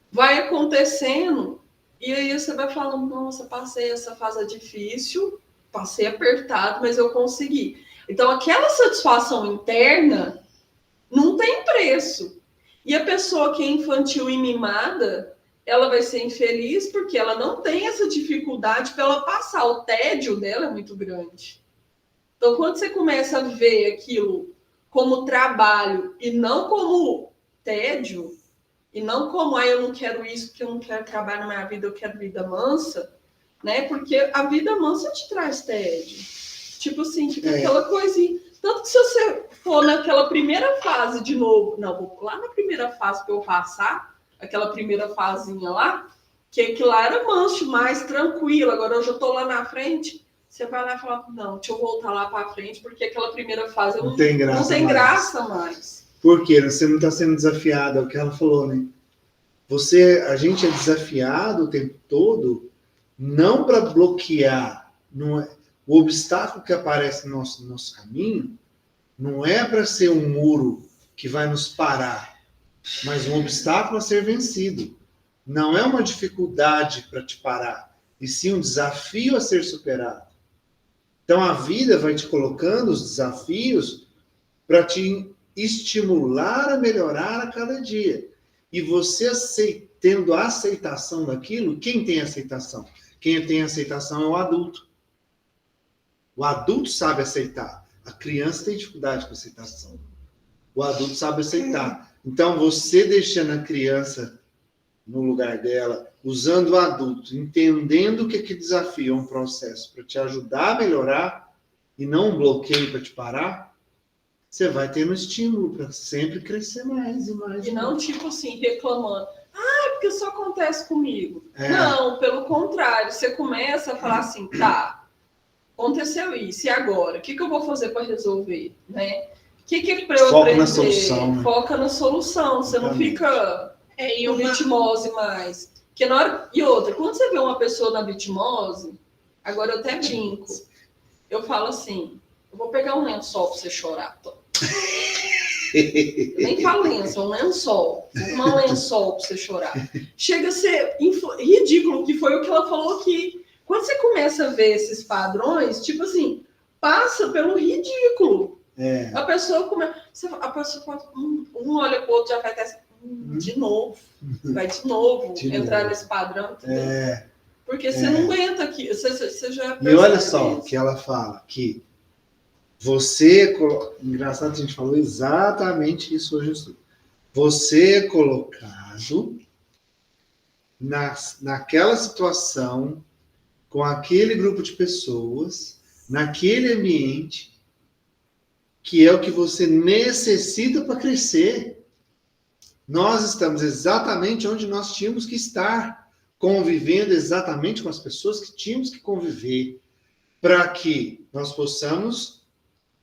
Vai acontecendo, e aí você vai falando, nossa, passei essa fase difícil, passei apertado, mas eu consegui. Então, aquela satisfação interna não tem preço. E a pessoa que é infantil e mimada, ela vai ser infeliz porque ela não tem essa dificuldade para ela passar. O tédio dela é muito grande. Então, quando você começa a ver aquilo como trabalho e não como tédio, e não como, eu não quero isso, porque eu não quero trabalhar na minha vida, eu quero vida mansa, né? Porque a vida mansa te traz tédio. Tipo assim, fica aquela coisinha. Tanto que se você for naquela primeira fase de novo, não, vou lá na primeira fase para eu passar, aquela primeira fasinha lá, que lá era manso, mais tranquilo, agora eu já estou lá na frente, você vai lá e fala, não, deixa eu voltar lá para frente, porque aquela primeira fase não tem graça mais. Por quê? Você não está sendo desafiado, é o que ela falou, né? A gente é desafiado o tempo todo, não para bloquear, o obstáculo que aparece no nosso caminho não é para ser um muro que vai nos parar, mas um obstáculo a ser vencido. Não é uma dificuldade para te parar, e sim um desafio a ser superado. Então a vida vai te colocando os desafios para te estimular a melhorar a cada dia. E você tendo a aceitação daquilo, quem tem aceitação? Quem tem aceitação é o adulto. O adulto sabe aceitar. A criança tem dificuldade com aceitação. O adulto sabe aceitar. Então, você deixando a criança no lugar dela, usando o adulto, entendendo que desafio é um processo para te ajudar a melhorar e não um bloqueio para te parar, você vai tendo estímulo para sempre crescer mais e mais. E não, tipo assim, reclamando. que isso acontece comigo. É. Não, pelo contrário, você começa a falar assim, tá, aconteceu isso, e agora? O que eu vou fazer para resolver? Né? O que para eu Foca aprender? na solução, né? Foca na solução, você não Exatamente. fica em vitimose mais. Porque na hora... E outra, quando você vê uma pessoa na vitimose, agora eu até brinco, eu falo assim, eu vou pegar um lençol para você chorar, Tom. Nem falo lençol, um lençol. Vou tomar um lençol para você chorar. Chega a ser ridículo, que foi o que ela falou aqui. Quando você começa a ver esses padrões, tipo assim, passa pelo ridículo. É. A pessoa começa. A pessoa pode, um olha pro outro, já vai até de novo. Vai de novo De entrar novo. nesse padrão. Entendeu? É. Porque você não aguenta aqui. Você já E olha percebe só isso. que ela fala que você... Engraçado, a gente falou exatamente isso hoje no estudo. Você é colocado naquela situação, com aquele grupo de pessoas, naquele ambiente, que é o que você necessita para crescer. Nós estamos exatamente onde nós tínhamos que estar, convivendo exatamente com as pessoas que tínhamos que conviver, para que nós possamos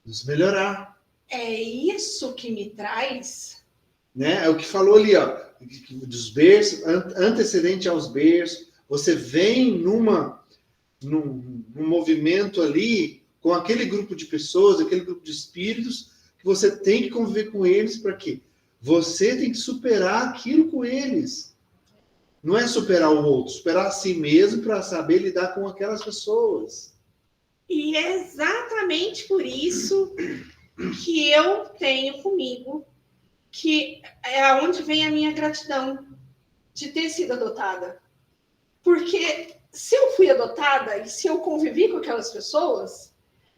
nos melhorar. É isso que me traz. Né? É o que falou ali, ó, dos berços, antecedente aos berços. Você vem num movimento ali com aquele grupo de pessoas, aquele grupo de espíritos, que você tem que conviver com eles para quê? Você tem que superar aquilo com eles. Não é superar o outro, superar a si mesmo para saber lidar com aquelas pessoas. E é exatamente por isso que eu tenho comigo, que é onde vem a minha gratidão de ter sido adotada. Porque se eu fui adotada e se eu convivi com aquelas pessoas,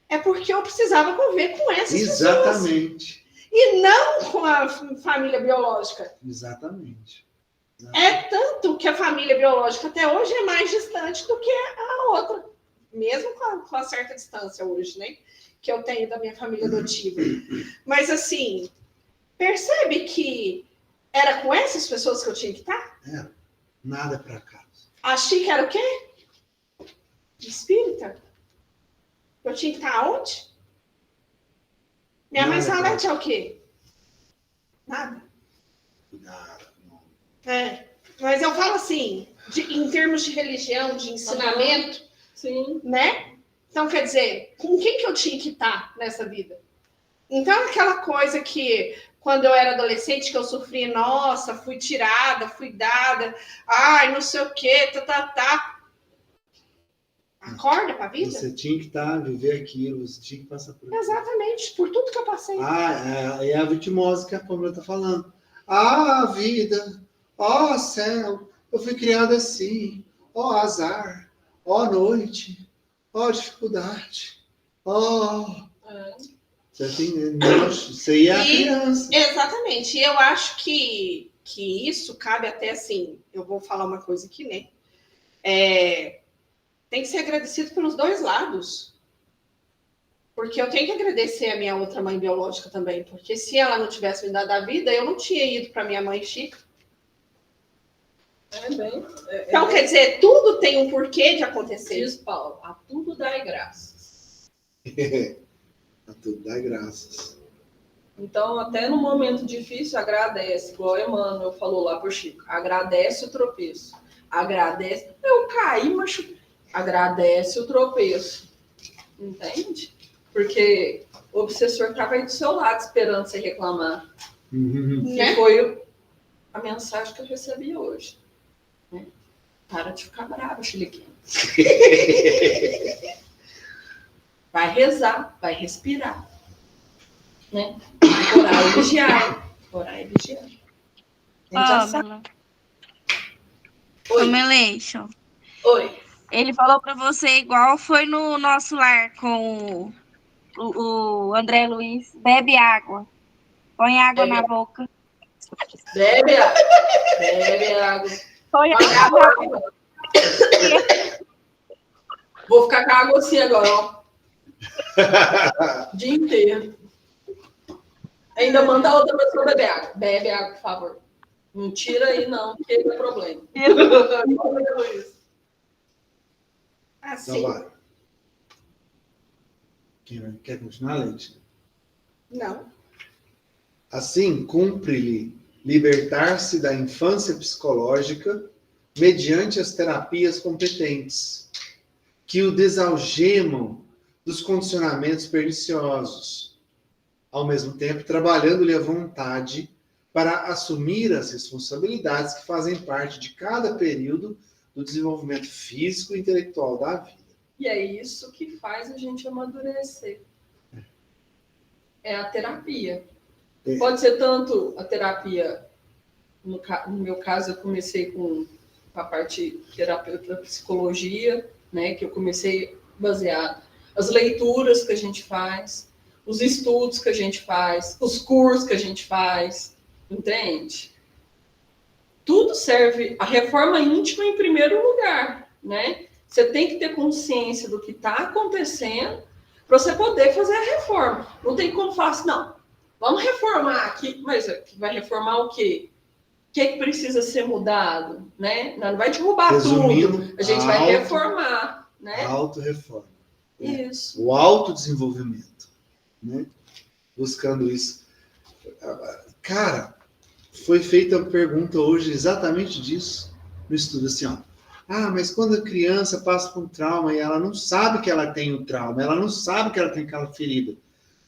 é porque eu precisava conviver com essas pessoas. Exatamente. E não com a família biológica. Exatamente. É tanto que a família biológica até hoje é mais distante do que a outra. Mesmo com a certa distância hoje, né? Que eu tenho da minha família adotiva. Mas assim, percebe que era com essas pessoas que eu tinha que estar? É, nada para acaso. Achei que era o quê? Espírita? Eu tinha que estar aonde? Minha mãe Nada, Salete é o quê? Nada. Nada. Não. É. Mas eu falo assim, em termos de religião, de ensinamento, Sim. né? Então, quer dizer, com quem que eu tinha que estar nessa vida? Então, aquela coisa que, quando eu era adolescente, que eu sofri, nossa, fui tirada, fui dada, ai, não sei o quê, tá. Acorda pra vida? Você tinha que viver aquilo, você tinha que passar por aquilo. Exatamente, por tudo que eu passei. É a vitimose que a Pâmela está falando. Ah, vida, ó céu, eu fui criada assim, ó azar, ó noite, ó dificuldade, ó... Você ia a criança. Exatamente, e eu acho que isso cabe até assim, eu vou falar uma coisa aqui, né? Tem que ser agradecido pelos dois lados. Porque eu tenho que agradecer a minha outra mãe biológica também. Porque se ela não tivesse me dado a vida, eu não tinha ido para minha mãe Chica. Então, quer dizer, tudo tem um porquê de acontecer. Diz Paulo, a tudo dai graças. A tudo dá graças. Então, até no momento difícil, agradece. Igual o Emmanuel falou lá por Chico. Agradece o tropeço. Agradece. Eu caí, mas agradece o tropeço. Entende? Porque o obsessor estava aí do seu lado esperando você reclamar. Né? Que foi a mensagem que eu recebi hoje. Né? Para de ficar brava, Chiliquinho. Vai rezar, vai respirar. Né? Orar e vigiar. Orar e vigiar. A gente já sabe. Pamela. Oi. Meleixo. Oi. Ele falou pra você igual foi no nosso lar com o André Luiz. Bebe água. Põe água na boca. Bebe água. Bebe água. Põe Põe água na boca. água. Vou ficar com a água assim agora, ó. O dia inteiro. Ainda manda a outra pessoa beber água. Bebe água, por favor. Não tira aí, não, porque é problema. Assim, Então, vai. Quem quer continuar, Leite? não. Assim, cumpre-lhe libertar-se da infância psicológica mediante as terapias competentes, que o desalgemam dos condicionamentos perniciosos, ao mesmo tempo trabalhando-lhe a vontade para assumir as responsabilidades que fazem parte de cada período do desenvolvimento físico e intelectual da vida. E é isso que faz a gente amadurecer. É a terapia. É. Pode ser tanto a terapia, no meu caso, eu comecei com a parte terapeuta da psicologia, né, que eu comecei baseado as leituras que a gente faz, os estudos que a gente faz, os cursos que a gente faz, entende? Tudo serve, a reforma íntima em primeiro lugar, né? Você tem que ter consciência do que está acontecendo para você poder fazer a reforma. Não tem como falar assim, não, vamos reformar aqui, mas vai reformar o quê? O que precisa ser mudado, né? Não vai derrubar tudo, a gente vai reformar, né? A autorreforma. Né? Isso. O autodesenvolvimento, né? Buscando isso. Cara, foi feita a pergunta hoje exatamente disso no estudo, assim, ó. Ah, mas quando a criança passa por um trauma e ela não sabe que ela tem o trauma, ela não sabe que ela tem aquela ferida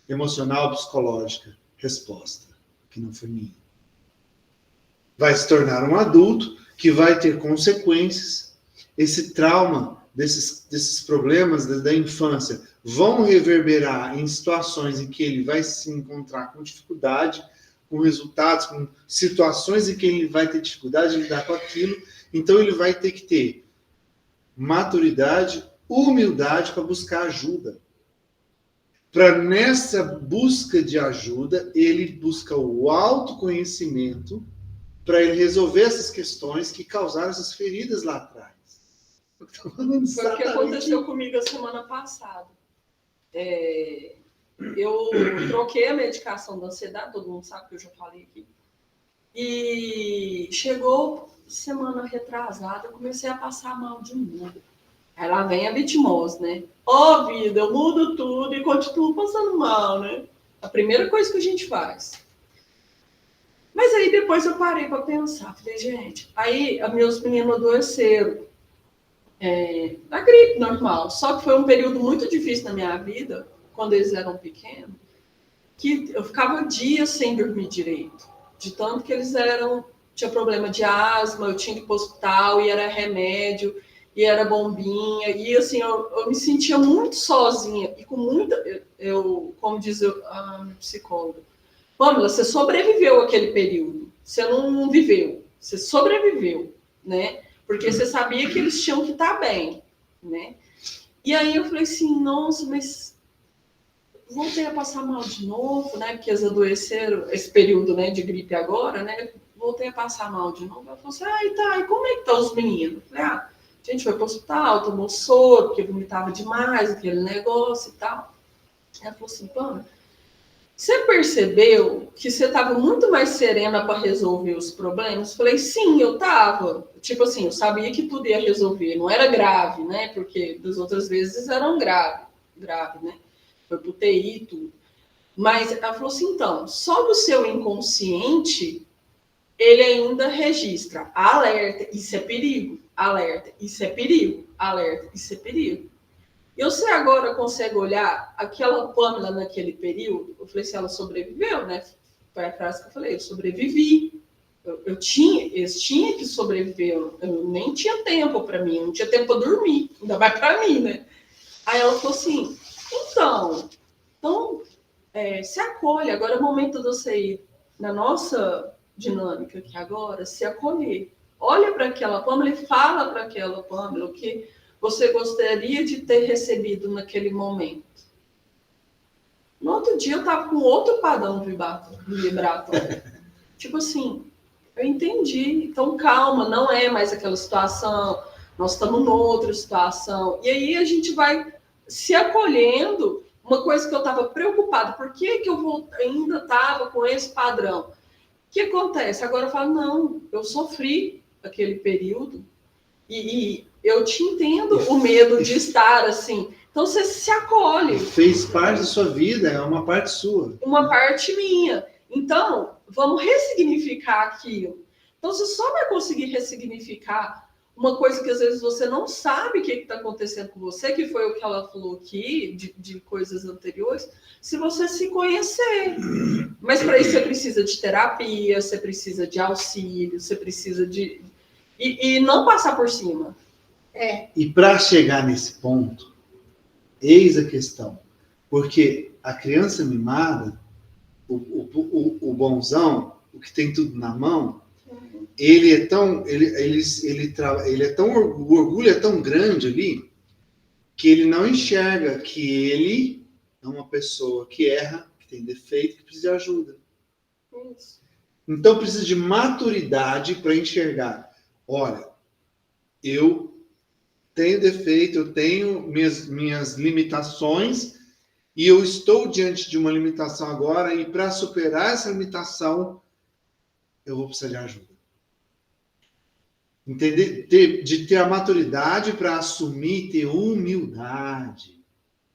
emocional, psicológica. Resposta, que não foi minha. Vai se tornar um adulto que vai ter consequências. Esse trauma, desses problemas da infância, vão reverberar em situações em que ele vai se encontrar com dificuldade, com resultados, com situações em que ele vai ter dificuldade de lidar com aquilo. Então, ele vai ter que ter maturidade, humildade para buscar ajuda. Para nessa busca de ajuda, ele busca o autoconhecimento para ele resolver essas questões que causaram essas feridas lá atrás. Foi o que aconteceu comigo a semana passada. Eu troquei a medicação da ansiedade, todo mundo sabe que eu já falei aqui. E chegou semana retrasada, eu comecei a passar mal de novo. Aí lá vem a vitimose, né? Ó, vida, eu mudo tudo e continuo passando mal, né? A primeira coisa que a gente faz. Mas aí depois eu parei para pensar. Falei, gente, aí meus meninos adoeceram. Da gripe normal. Só que foi um período muito difícil na minha vida, quando eles eram pequenos, que eu ficava dias sem dormir direito. De tanto que eles tinha problema de asma, eu tinha que ir para o hospital, e era remédio, e era bombinha, e assim, eu me sentia muito sozinha, e com muita, como diz a minha psicóloga, Pamela, você sobreviveu aquele período, você não viveu, você sobreviveu, né? Porque você sabia que eles tinham que estar bem, né? E aí eu falei assim, nossa, mas voltei a passar mal de novo, né? Porque eles adoeceram esse período, né, de gripe agora, né? Voltei a passar mal de novo. Ela falou assim, e como é que estão os meninos? Eu falei, a gente foi para o hospital, tomou soro, porque vomitava demais, aquele negócio e tal. Ela falou assim, Pamela, você percebeu que você estava muito mais serena para resolver os problemas? Eu falei, sim, eu estava. Tipo assim, eu sabia que tudo ia resolver, não era grave, né? Porque das outras vezes eram grave, né? Foi pro UTI e tudo. Mas ela falou assim, então, só do seu inconsciente, ele ainda registra alerta, isso é perigo, alerta, isso é perigo, alerta, isso é perigo. E você agora consegue olhar aquela Pamela naquele período? Eu falei assim, ela sobreviveu, né? Foi a frase que eu falei, eu sobrevivi. Eles tinham que sobreviver, eu nem tinha tempo para mim, eu não tinha tempo para dormir, ainda vai para mim, né? Aí ela falou assim, então se acolhe, agora é o momento de você ir na nossa dinâmica aqui agora, se acolher. Olha para aquela Pamela e fala para aquela Pamela o que você gostaria de ter recebido naquele momento. No outro dia eu estava com outro padrão vibratório. Tipo assim, eu entendi. Então calma, não é mais aquela situação, nós estamos noutra situação. E aí a gente vai se acolhendo. Uma coisa que eu estava preocupada, por que eu ainda estava com esse padrão? que acontece? Agora eu falo, não, eu sofri aquele período e eu te entendo o medo de estar assim. Então você se acolhe. Fez parte da sua vida, é uma parte sua. Uma parte minha. Então, vamos ressignificar aquilo. Então, você só vai conseguir ressignificar uma coisa que às vezes você não sabe o que está acontecendo com você, que foi o que ela falou aqui, de coisas anteriores, se você se conhecer. Mas para isso você precisa de terapia, você precisa de auxílio, você precisa de. E não passar por cima. E para chegar nesse ponto, eis a questão. Porque a criança mimada, o bonzão, o que tem tudo na mão, ele é tão, o orgulho é tão grande ali que ele não enxerga que ele é uma pessoa que erra, que tem defeito, que precisa de ajuda. Então precisa de maturidade para enxergar. Olha, eu tenho defeito, eu tenho minhas limitações e eu estou diante de uma limitação agora e para superar essa limitação eu vou precisar de ajuda. Entender, de ter a maturidade para assumir, ter humildade,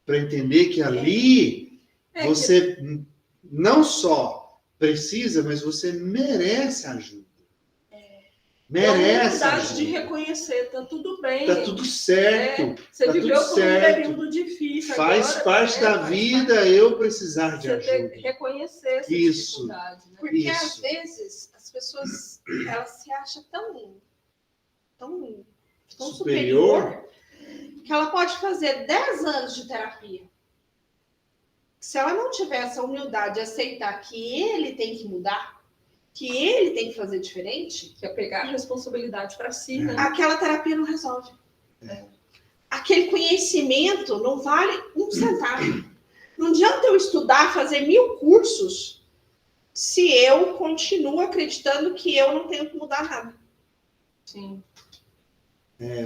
para entender que ali você não só precisa, mas você merece ajuda. Merece a humildade ajuda. de reconhecer, tá tudo bem. Tá tudo certo. Você tá viveu tudo por certo. um período difícil. Faz agora, parte da vida eu precisar de você ajuda. Reconhecer essa Isso. dificuldade. Né? Porque às vezes as pessoas elas se acham tão superior que ela pode fazer 10 anos de terapia. Se ela não tiver essa humildade de aceitar que ele tem que mudar, que ele tem que fazer diferente, Que é pegar a responsabilidade para si, né? aquela terapia não resolve. Aquele conhecimento não vale um centavo. Não adianta eu estudar, fazer 1000 cursos, se eu continuo acreditando que eu não tenho que mudar nada. Sim.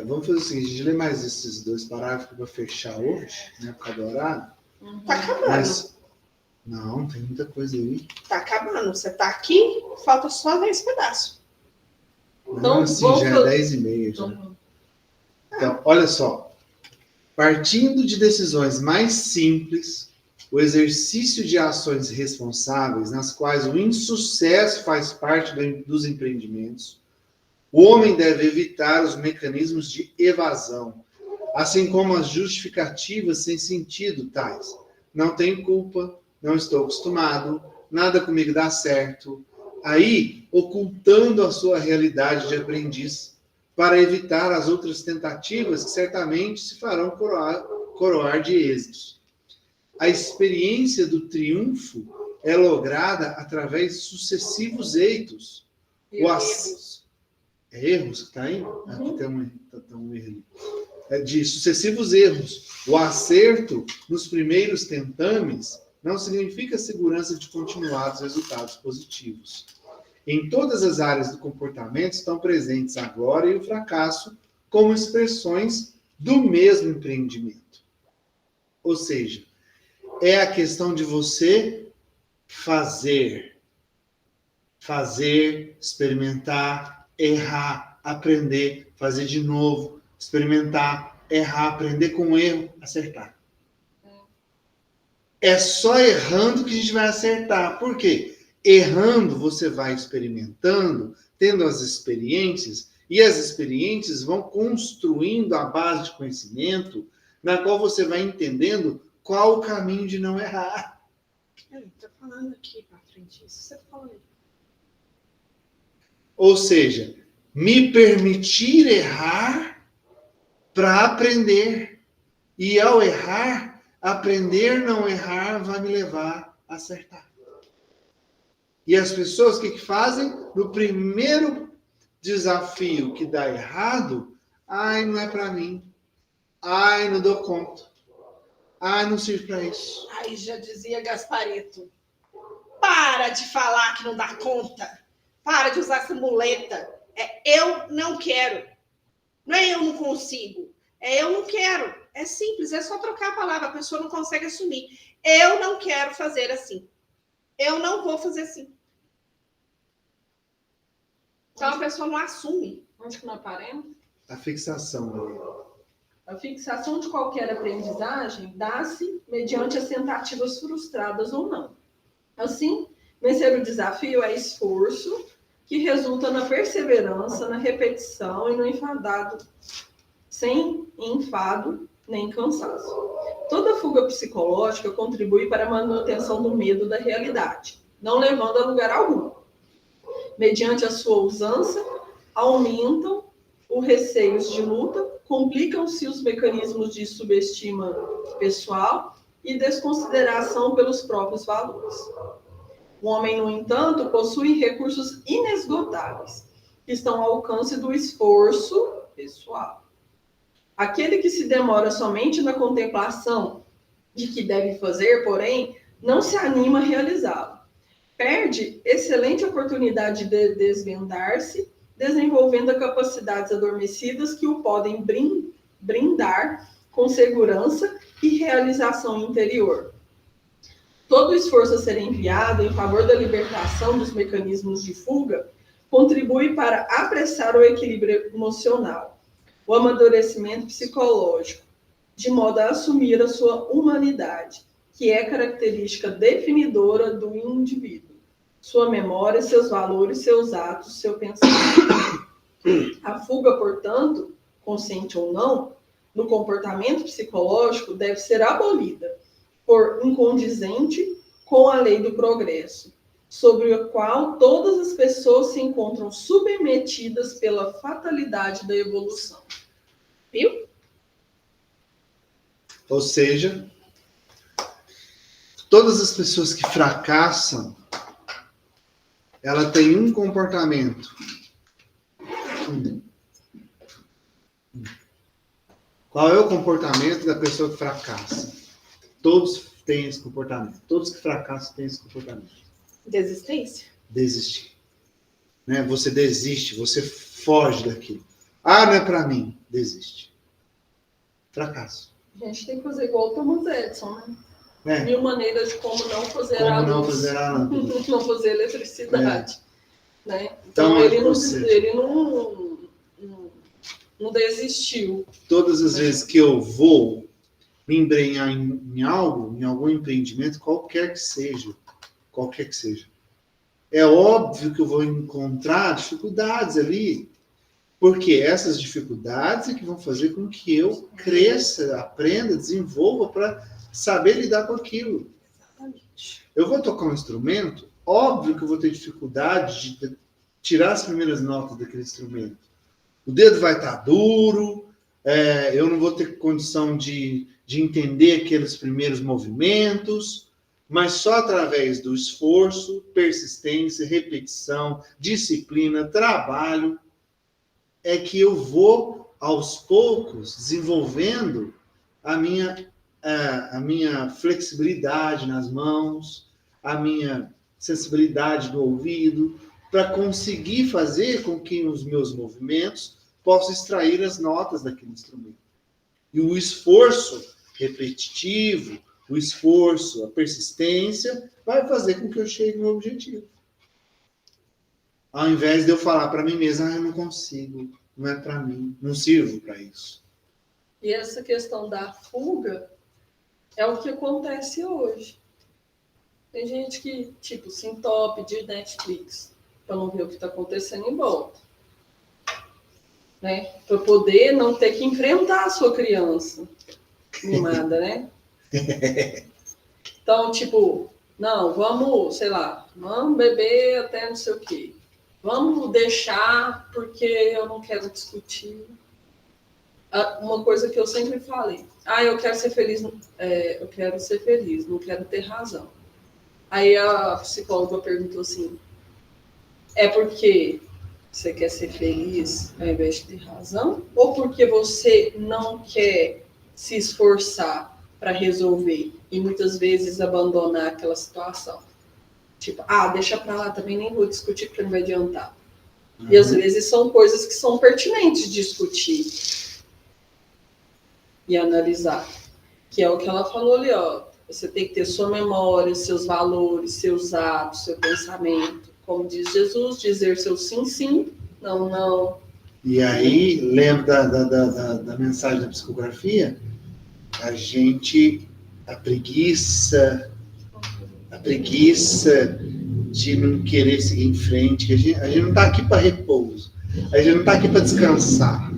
Vamos fazer o seguinte, a gente lê mais esses 2 parágrafos para fechar hoje, né, por causa do horário. Tá acabando. Mas, não, tem muita coisa aí. Tá acabando. Você tá aqui, falta só ver esse pedaço. Então, Não, assim, já é 10h30. Então, olha só. Partindo de decisões mais simples, o exercício de ações responsáveis, nas quais o insucesso faz parte dos empreendimentos, o homem deve evitar os mecanismos de evasão, assim como as justificativas sem sentido tais. Não tenho culpa, não estou acostumado, nada comigo dá certo. Aí, ocultando a sua realidade de aprendiz, para evitar as outras tentativas que certamente se farão coroar de êxitos. A experiência do triunfo é lograda através de sucessivos eitos. Erros. Erros que está aí? Aqui tem um erro. De sucessivos erros. O acerto nos primeiros tentames não significa segurança de continuados resultados positivos. Em todas as áreas do comportamento estão presentes a glória e o fracasso como expressões do mesmo empreendimento. Ou seja, é a questão de você fazer, experimentar, errar, aprender, fazer de novo, experimentar, errar, aprender com o erro, acertar. É só errando que a gente vai acertar. Por quê? Errando, você vai experimentando, tendo as experiências, e as experiências vão construindo a base de conhecimento, na qual você vai entendendo qual o caminho de não errar. Tá falando aqui pra frente isso. Você tá falando aí. Ou seja, me permitir errar para aprender. E ao errar, aprender a não errar vai me levar a acertar. E as pessoas, o que fazem? No primeiro desafio que dá errado, não é para mim. Não dou conta. Não sirvo para isso. Aí já dizia Gaspareto. Para de falar que não dá conta. Para de usar essa muleta. Eu não quero. Não é eu não consigo. É eu não quero. É simples, é só trocar a palavra. A pessoa não consegue assumir. Eu não quero fazer assim. Eu não vou fazer assim. Então a pessoa não assume. Onde que nós paramos? A fixação. A fixação de qualquer aprendizagem dá-se mediante as tentativas frustradas ou não. Assim, vencer o desafio é esforço que resulta na perseverança, na repetição e no enfadado, sem enfado nem cansaço. Toda fuga psicológica contribui para a manutenção do medo da realidade, não levando a lugar algum. Mediante a sua usança, aumentam os receios de luta, complicam-se os mecanismos de subestima pessoal e desconsideração pelos próprios valores. O homem, no entanto, possui recursos inesgotáveis, que estão ao alcance do esforço pessoal. Aquele que se demora somente na contemplação de que deve fazer, porém, não se anima a realizá-lo. Perde excelente oportunidade de desvendar-se, desenvolvendo capacidades adormecidas que o podem brindar com segurança e realização interior. Todo esforço a ser enviado em favor da libertação dos mecanismos de fuga contribui para apressar o equilíbrio emocional, o amadurecimento psicológico, de modo a assumir a sua humanidade, que é característica definidora do indivíduo, sua memória, seus valores, seus atos, seu pensamento. A fuga, portanto, consciente ou não, no comportamento psicológico deve ser abolida, por incondizente com a lei do progresso, sobre a qual todas as pessoas se encontram submetidas pela fatalidade da evolução. Viu? Ou seja, todas as pessoas que fracassam, ela tem um comportamento. Qual é o comportamento da pessoa que fracassa? Todos têm esse comportamento. Todos que fracassam têm esse comportamento. Desistência? Desistir. Né? Você desiste, você foge daquilo. Ah, não é para mim. Desiste. Fracasso. A gente tem que fazer igual o Thomas Edison, né? É. 1000 maneiras de como não fazer Como a luz. não fazer a lâmpada. Não fazer eletricidade. Né? Então, Então, ou seja, ele não desistiu. todas as vezes que eu vou me embrenhar em algo, em algum empreendimento, qualquer que seja, é óbvio que eu vou encontrar dificuldades ali, porque essas dificuldades é que vão fazer com que eu cresça, aprenda, desenvolva para saber lidar com aquilo. Exatamente. Eu vou tocar um instrumento, óbvio que eu vou ter dificuldade de tirar as primeiras notas daquele instrumento. O dedo vai estar duro, eu não vou ter condição de entender aqueles primeiros movimentos, mas só através do esforço, persistência, repetição, disciplina, trabalho, é que eu vou, aos poucos, desenvolvendo a minha flexibilidade nas mãos, a minha sensibilidade do ouvido, para conseguir fazer com que os meus movimentos possam extrair as notas daquele instrumento. E o esforço repetitivo, o esforço, a persistência, vai fazer com que eu chegue no objetivo. Ao invés de eu falar para mim mesmo, eu não consigo, não é para mim, não sirvo para isso. E essa questão da fuga é o que acontece hoje. Tem gente que, tipo, se entope de Netflix para não ver o que está acontecendo em volta. Né? Para poder não ter que enfrentar a sua criança mimada, né? Então, tipo, não, vamos, sei lá, vamos beber até não sei o quê. Vamos deixar porque eu não quero discutir. Uma coisa que eu sempre falei. Eu quero ser feliz, eu quero ser feliz, não quero ter razão. Aí a psicóloga perguntou assim, é porque você quer ser feliz ao invés de ter razão? Ou porque você não quer se esforçar para resolver e muitas vezes abandonar aquela situação? Tipo, deixa pra lá, também nem vou discutir porque não vai adiantar. E às vezes são coisas que são pertinentes de discutir e analisar. Que é o que ela falou ali, ó. Você tem que ter sua memória, seus valores, seus atos, seu pensamento. Como diz Jesus, dizer seu sim, sim, Não. E aí, lembra da mensagem da psicografia? A preguiça de não querer seguir em frente, que a gente não está aqui para repouso, a gente não está aqui para descansar.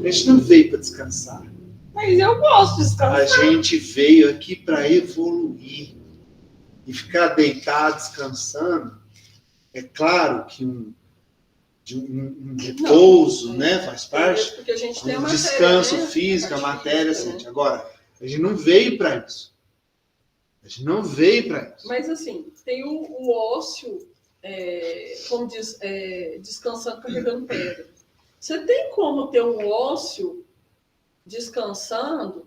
A gente não veio para descansar. Mas eu gosto de descansar. A gente veio aqui para evoluir. E ficar deitado, descansando, é claro que um repouso, né, faz parte. Porque a gente tem a Um matéria, descanso né? físico, a matéria, física, assim. Agora, a gente não veio para isso. A gente não veio para isso. Mas assim, tem o ócio, como diz, descansando, carregando pedra. Você tem como ter um ócio descansando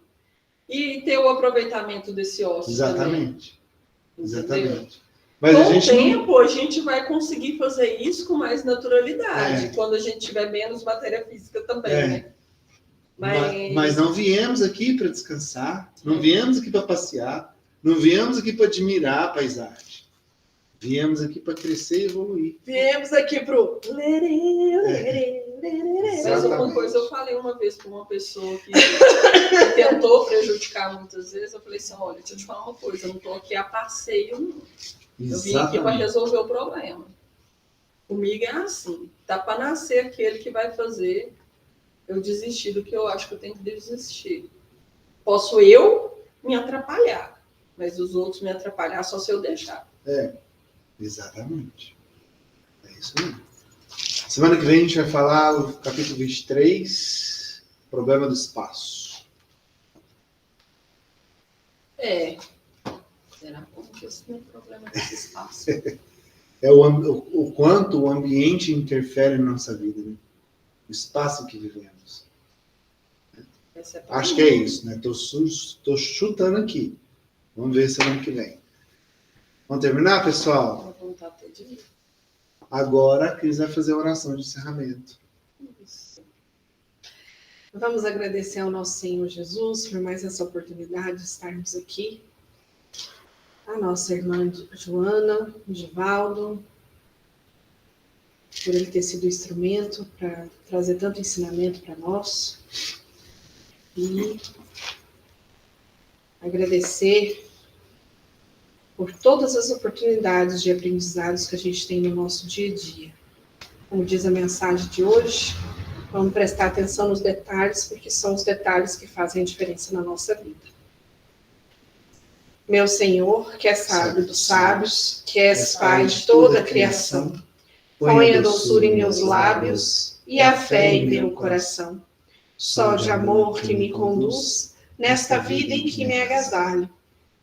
e ter o aproveitamento desse ócio. Exatamente. Também, Exatamente. Mas com a gente o tempo, a gente vai conseguir fazer isso com mais naturalidade, É. quando a gente tiver menos matéria física também, É. né? Mas não viemos aqui para descansar, não viemos aqui para passear, não viemos aqui para admirar a paisagem. Viemos aqui para crescer e evoluir. Viemos aqui pro... Mas uma coisa eu falei uma vez para uma pessoa que tentou prejudicar muitas vezes, eu falei assim, olha, deixa eu te falar uma coisa, eu não estou aqui a passeio, não. Eu vim aqui para resolver o problema. Comigo é assim, tá para nascer aquele que vai fazer eu desistir do que eu acho que eu tenho que desistir. Posso eu me atrapalhar, mas os outros me atrapalhar só se eu deixar. Exatamente. É isso mesmo. Semana que vem a gente vai falar o capítulo 23, problema do espaço. Será que esse não é problema desse espaço? É o quanto o ambiente interfere na nossa vida, né? O espaço em que vivemos. Acho que é isso, né? Tô chutando aqui. Vamos ver semana que vem. Vamos terminar, pessoal? Vou voltar até de novo. Agora a Cris vai fazer a oração de encerramento. Vamos agradecer ao nosso Senhor Jesus por mais essa oportunidade de estarmos aqui. A nossa irmã Joana, Divaldo, por ele ter sido instrumento para trazer tanto ensinamento para nós. E agradecer por todas as oportunidades de aprendizados que a gente tem no nosso dia a dia. Como diz a mensagem de hoje, vamos prestar atenção nos detalhes, porque são os detalhes que fazem a diferença na nossa vida. Meu Senhor, que é sábio dos sábios, que és Pai de toda a criação, ponha a doçura em meus lábios e a fé em meu coração. Só de amor que me conduz nesta vida em que me agasalho.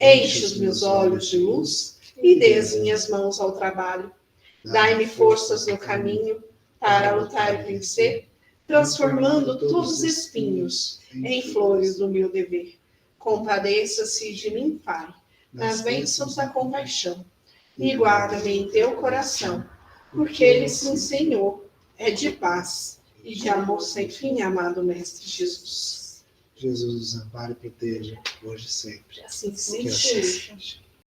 Enche os meus olhos de luz e dê as minhas mãos ao trabalho. Dai-me forças no caminho para lutar e vencer, transformando todos os espinhos em flores do meu dever. Compadeça-se de mim, Pai, nas bênçãos da compaixão, e guarda-me em teu coração, porque ele, sim, Senhor, é de paz e de amor sem fim, amado Mestre Jesus. Jesus nos ampare e proteja, hoje e sempre. Assim Que assim seja. seja.